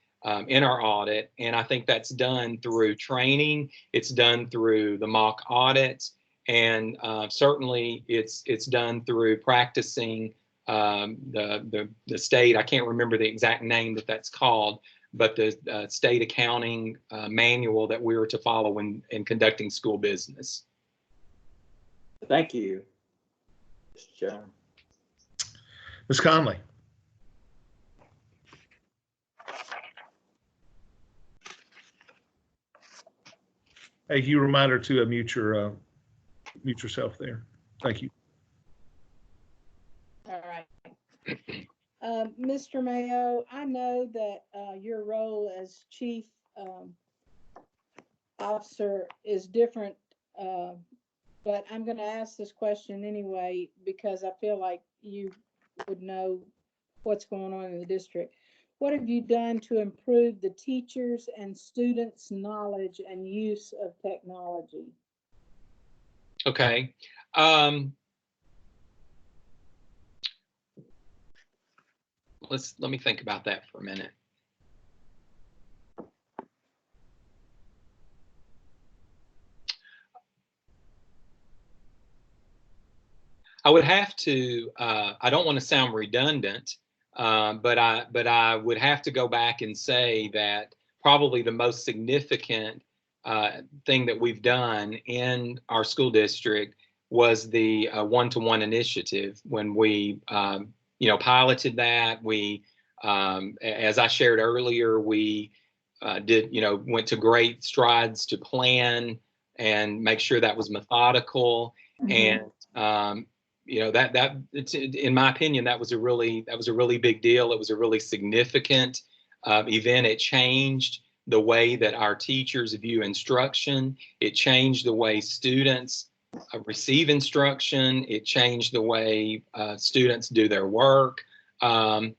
in our audit. And I think that's done through training. It's done through the mock audits, and certainly it's done through practicing the state. I can't remember the exact name that's called, but the state accounting manual that we were to follow in conducting school business. Thank you, Mr. Chairman. Ms. Conley. Hey, you reminder to mute yourself there. Thank you. All right. Mr. Mayo, I know that your role as chief officer is different, but I'm going to ask this question anyway because I feel like you would know what's going on in the district. What have you done to improve the teachers' and students' knowledge and use of technology? Okay. Let me think about that for a minute. I would have to, I don't want to sound redundant, but I would have to go back and say that probably the most significant thing that we've done in our school district was the one-to-one initiative. When we piloted that, we, as I shared earlier, we went to great strides to plan and make sure that was methodical. Mm-hmm. And it's, in my opinion, that was a really big deal. It was a really significant event. It changed the way that our teachers view instruction. It changed the way students receive instruction. It changed the way students do their work. I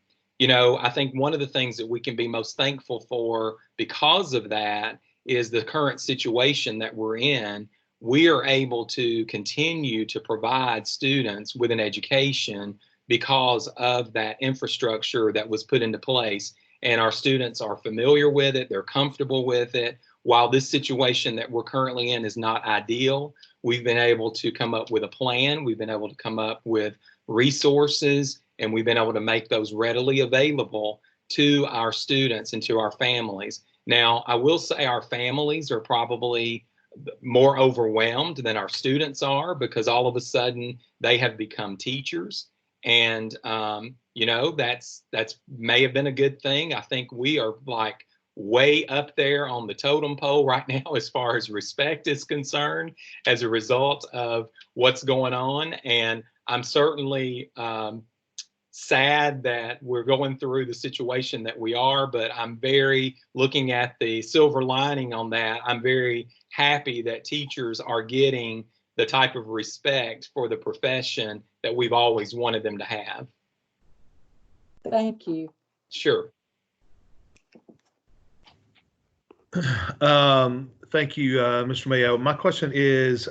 think one of the things that we can be most thankful for because of that is the current situation that we're in. We are able to continue to provide students with an education because of that infrastructure that was put into place. And our students are familiar with it, they're comfortable with it. While this situation that we're currently in is not ideal, we've been able to come up with a plan, we've been able to come up with resources, and we've been able to make those readily available to our students and to our families. Now, I will say our families are probably more overwhelmed than our students are because all of a sudden they have become teachers. And, that's may have been a good thing. I think we are like way up there on the totem pole right now as far as respect is concerned as a result of what's going on. And I'm certainly sad that we're going through the situation that we are, but I'm very, looking at the silver lining on that, I'm very happy that teachers are getting the type of respect for the profession that we've always wanted them to have. Thank you. Sure. Thank you, Mr. Mayo. My question is,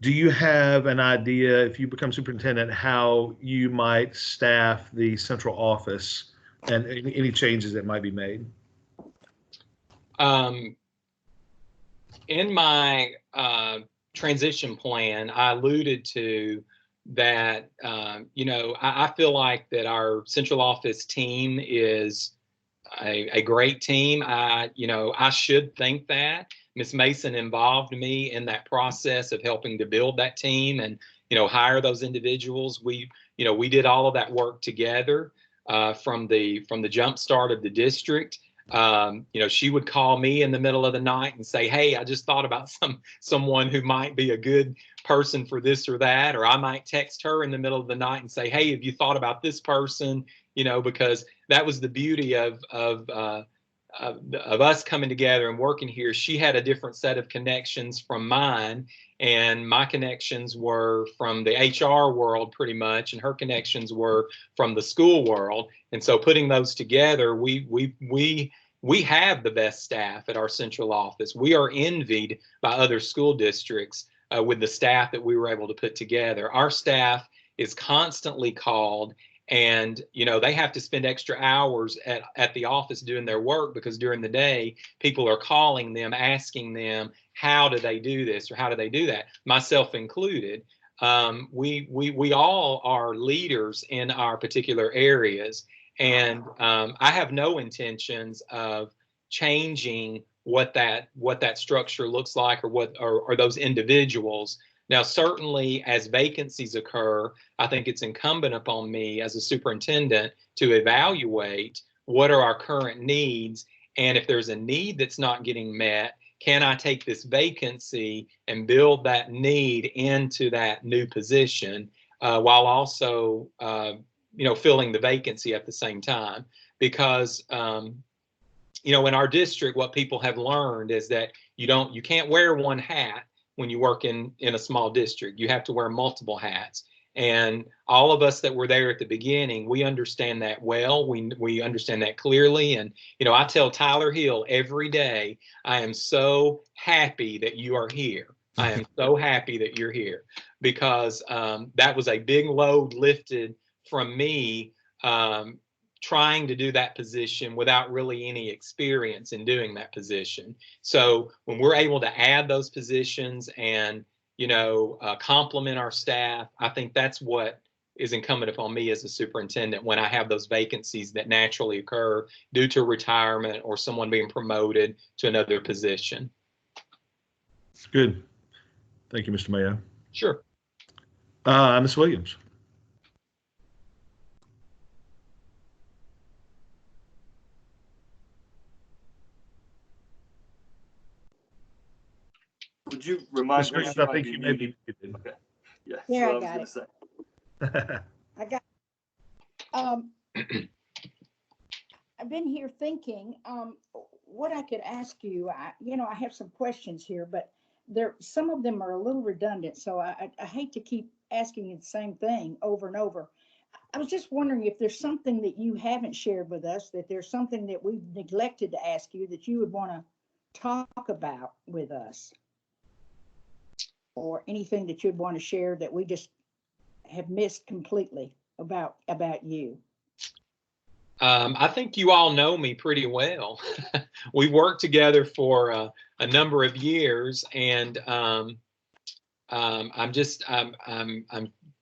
do you have an idea, if you become superintendent, how you might staff the central office and any changes that might be made? In my transition plan, I alluded to that, I feel like that our central office team is a great team. I should think that. Ms. Mason involved me in that process of helping to build that team and, hire those individuals. We did all of that work together from the jump start of the district. She would call me in the middle of the night and say, hey, I just thought about someone who might be a good person for this or that, or I might text her in the middle of the night and say, hey, have you thought about this person? Because that was the beauty of us coming together and working here. She had a different set of connections from mine, and my connections were from the HR world pretty much, and her connections were from the school world. And so putting those together, we have the best staff at our central office. We are envied by other school districts with the staff that we were able to put together. Our staff is constantly called, and they have to spend extra hours at the office doing their work because during the day people are calling them, asking them, how do they do this or how do they do that, myself included. We all are leaders in our particular areas, and I have no intentions of changing what that structure looks like or those individuals. Now, certainly as vacancies occur, I think it's incumbent upon me as a superintendent to evaluate what are our current needs, and if there's a need that's not getting met, can I take this vacancy and build that need into that new position while also filling the vacancy at the same time? Because in our district, what people have learned is that you can't wear one hat when you work in a small district. You have to wear multiple hats. And all of us that were there at the beginning, we understand that well. We understand that clearly. And, I tell Tyler Hill every day, I am so happy that you are here. I am so happy that you're here, because that was a big load lifted from me trying to do that position without really any experience in doing that position. So when we're able to add those positions and, complement our staff, I think that's what is incumbent upon me as a superintendent when I have those vacancies that naturally occur due to retirement or someone being promoted to another position. Good. Thank you, Mr. Mayo. Sure. Ms. Williams. Would you remind me? I think you may be muted. Okay. Yeah, that's Yeah, what I I was got going to it. say. I got, um, I've been here thinking, what I could ask you, I have some questions here, but some of them are a little redundant, so I hate to keep asking you the same thing over and over. I was just wondering if there's something that you haven't shared with us, that there's something that we've neglected to ask you that you would want to talk about with us, or anything that you'd want to share that we just have missed completely about you. I think you all know me pretty well. We worked together for a number of years, and I'm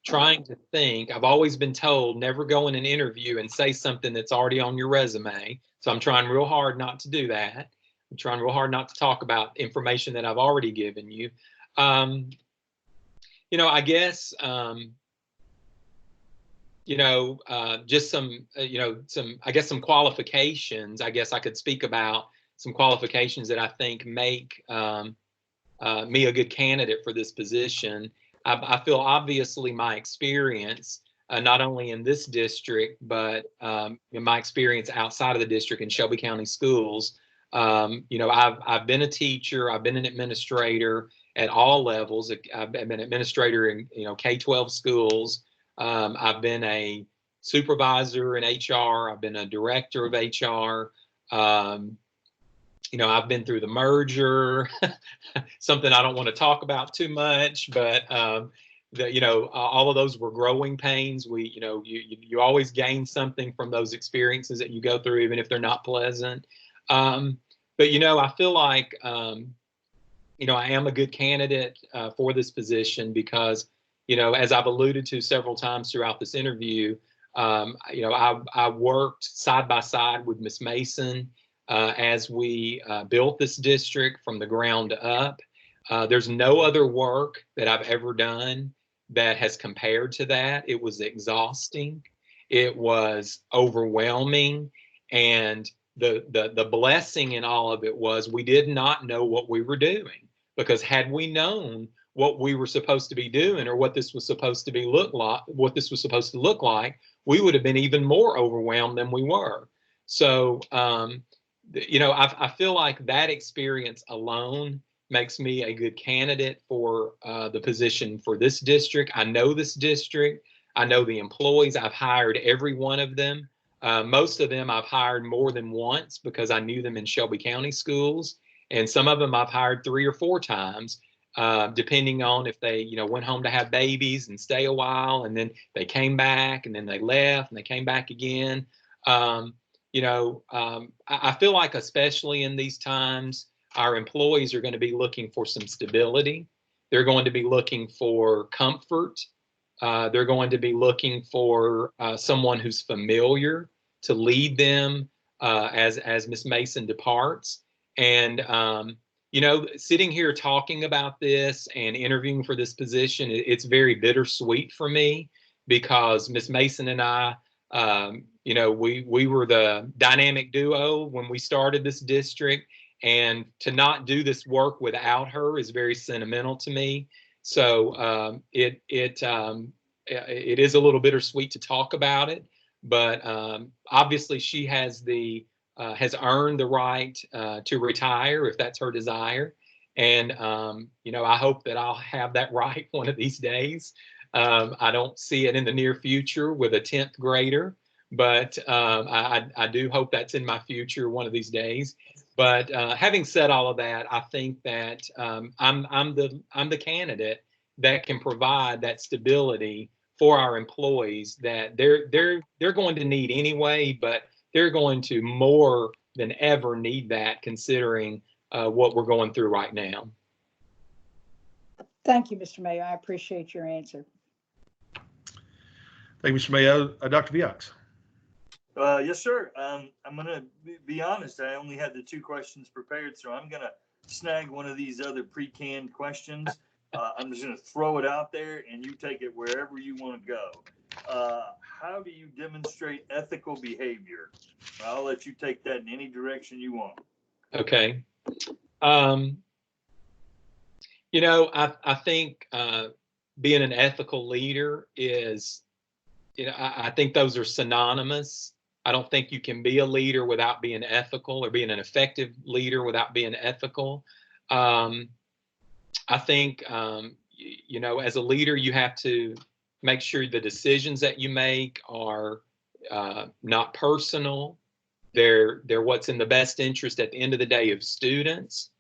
trying to think. I've always been told never go in an interview and say something that's already on your resume. So I'm trying real hard not to do that. I'm trying real hard not to talk about information that I've already given you. I guess, just some, some qualifications. I guess I could speak about some qualifications that I think make me a good candidate for this position. I feel obviously my experience, not only in this district, but in my experience outside of the district in Shelby County schools. I've been a teacher, I've been an administrator at all levels. I've been an administrator in K-12 schools. I've been a supervisor in HR. I've been a director of HR. I've been through the merger, something I don't want to talk about too much, but all of those were growing pains. You always gain something from those experiences that you go through, even if they're not pleasant. But I feel like I am a good candidate for this position because as I've alluded to several times throughout this interview, I worked side by side with Ms. Mason as we built this district from the ground up. There's no other work that I've ever done that has compared to that. It was exhausting. It was overwhelming. And the blessing in all of it was we did not know what we were doing, because had we known what we were supposed to be doing or what this was supposed to look like, we would have been even more overwhelmed than we were. So, I feel like that experience alone makes me a good candidate for the position for this district. I know this district. I know the employees. I've hired every one of them. Most of them I've hired more than once because I knew them in Shelby County schools. And some of them I've hired 3 or 4 times, depending on if they, went home to have babies and stay a while, and then they came back, and then they left and they came back again. I feel like, especially in these times, our employees are going to be looking for some stability. They're going to be looking for comfort. They're going to be looking for someone who's familiar to lead them as Ms. Mason departs. And, sitting here talking about this and interviewing for this position, it's very bittersweet for me, because Ms. Mason and I, we were the dynamic duo when we started this district, and to not do this work without her is very sentimental to me. So it is a little bittersweet to talk about it, but obviously she has earned the right to retire if that's her desire, and I hope that I'll have that right one of these days. I don't see it in the near future with a 10th grader, but I do hope that's in my future one of these days. But having said all of that, I think that I'm the candidate that can provide that stability for our employees that they're going to need anyway, but they're going to more than ever need that, considering what we're going through right now. Thank you, Mr. Mayo. I appreciate your answer. Thank you, Mr. Mayo. Dr. Viox. Yes, sir. I'm going to be honest. I only had the 2 questions prepared, so I'm going to snag one of these other pre-canned questions. I'm just going to throw it out there, and you take it wherever you want to go. How do you demonstrate ethical behavior? I'll let you take that in any direction you want. Okay. I think being an ethical leader is, I think those are synonymous. I don't think you can be a leader without being ethical, or being an effective leader without being ethical. I think, as a leader, you have to make sure the decisions that you make are not personal. They're what's in the best interest at the end of the day of students.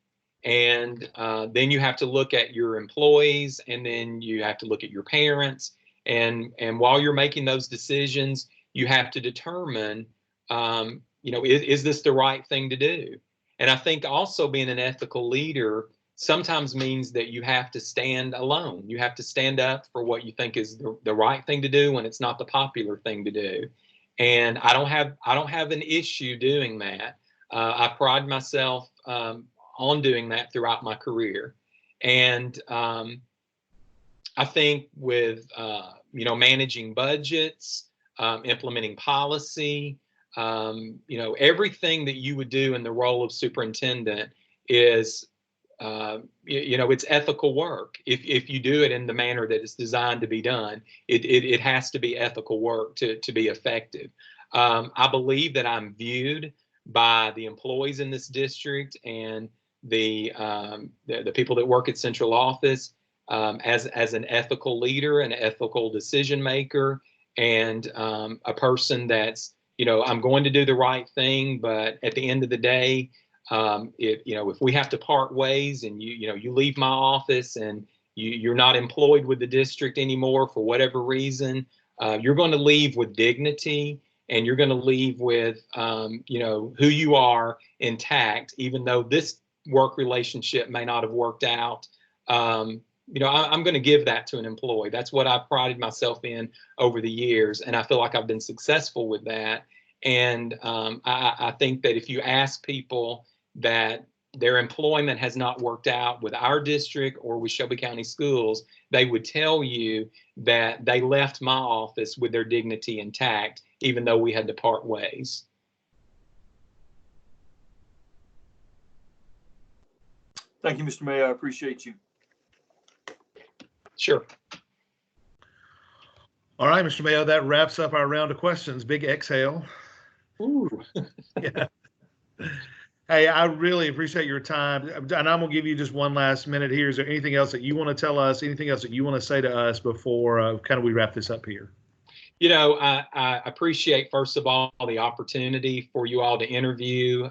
And then you have to look at your employees, and then you have to look at your parents. And while you're making those decisions, you have to determine, is this the right thing to do? And I think also being an ethical leader sometimes means that you have to stand alone. You have to stand up for what you think is the right thing to do when it's not the popular thing to do. And I don't have an issue doing that. I pride myself on doing that throughout my career. And I think with managing budgets, implementing policy, everything that you would do in the role of superintendent is it's ethical work. If you do it in the manner that it's designed to be done, it has to be ethical work to be effective. I believe that I'm viewed by the employees in this district and the people that work at central office as an ethical leader, an ethical decision maker, and a person that's, I'm going to do the right thing, but at the end of the day, if we have to part ways and you leave my office and you're not employed with the district anymore for whatever reason, you're going to leave with dignity, and you're going to leave with who you are intact, even though this work relationship may not have worked out. I'm going to give that to an employee. That's what I've prided myself in over the years, and I feel like I've been successful with that. And I think that if you ask people that their employment has not worked out with our district or with Shelby County Schools, they would tell you that they left my office with their dignity intact, even though we had to part ways. Thank you, Mr. Mayo. I appreciate you. Sure. All right, Mr. Mayo, that wraps up our round of questions. Big exhale. Ooh. Yeah. Hey, I really appreciate your time. And I'm going to give you just one last minute here. Is there anything else that you want to tell us, anything else that you want to say to us before kind of we wrap this up here? I appreciate, first of all, the opportunity for you all to interview.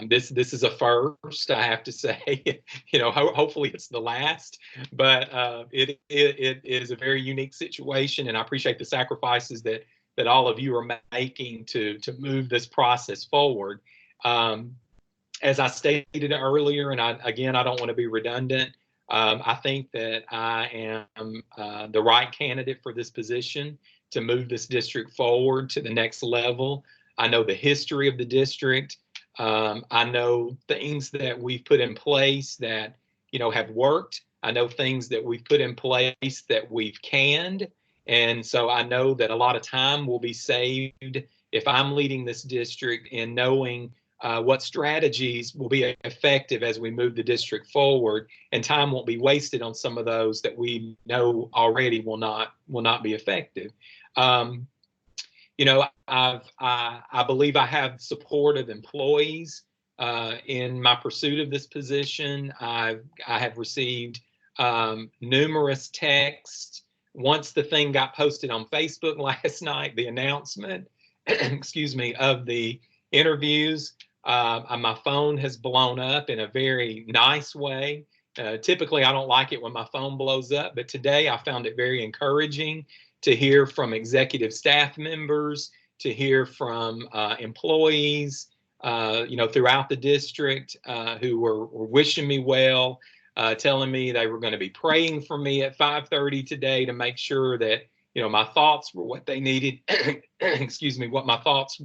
This is a first, I have to say. Hopefully it's the last, but it is a very unique situation, and I appreciate the sacrifices that all of you are making to move this process forward. As I stated earlier, and I don't want to be redundant, I think that I am the right candidate for this position to move this district forward to the next level. I know the history of the district. I know things that we've put in place that, have worked. I know things that we've put in place that we've canned. And so I know that a lot of time will be saved if I'm leading this district in knowing what strategies will be effective as we move the district forward, and time won't be wasted on some of those that we know already will not be effective. I believe I have support of employees in my pursuit of this position. I have received numerous texts. Once the thing got posted on Facebook last night, the announcement, of the interviews, my phone has blown up in a very nice way. Typically, I don't like it when my phone blows up, but today I found it very encouraging to hear from executive staff members, to hear from employees, throughout the district who were wishing me well, telling me they were going to be praying for me at 5:30 today to make sure that, my thoughts were what they needed, what my thoughts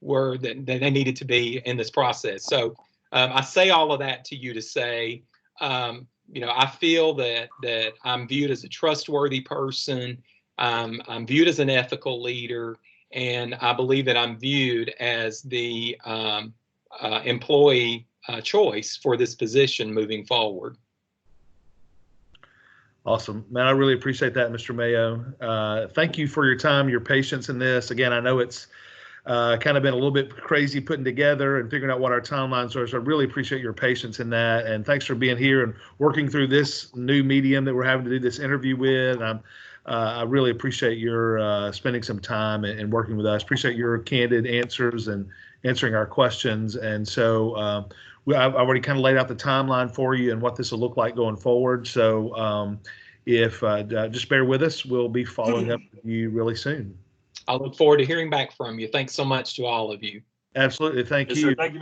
were that they needed to be in this process. So I say all of that to you to say, I feel that I'm viewed as a trustworthy person. I'm viewed as an ethical leader, and I believe that I'm viewed as the employee choice for this position moving forward. Awesome, man. I really appreciate that, Mr. Mayo. Thank you for your time, your patience in this. Again, I know it's kind of been a little bit crazy putting together and figuring out what our timelines are. So I really appreciate your patience in that. And thanks for being here and working through this new medium that we're having to do this interview with. I really appreciate your spending some time and working with us. Appreciate your candid answers and answering our questions. And so I've already kind of laid out the timeline for you and what this will look like going forward. So if just bear with us, we'll be following up with you really soon. I look forward to hearing back from you. Thanks so much to all of you. Absolutely. Thank Yes, you. sir. Thank you, Mr.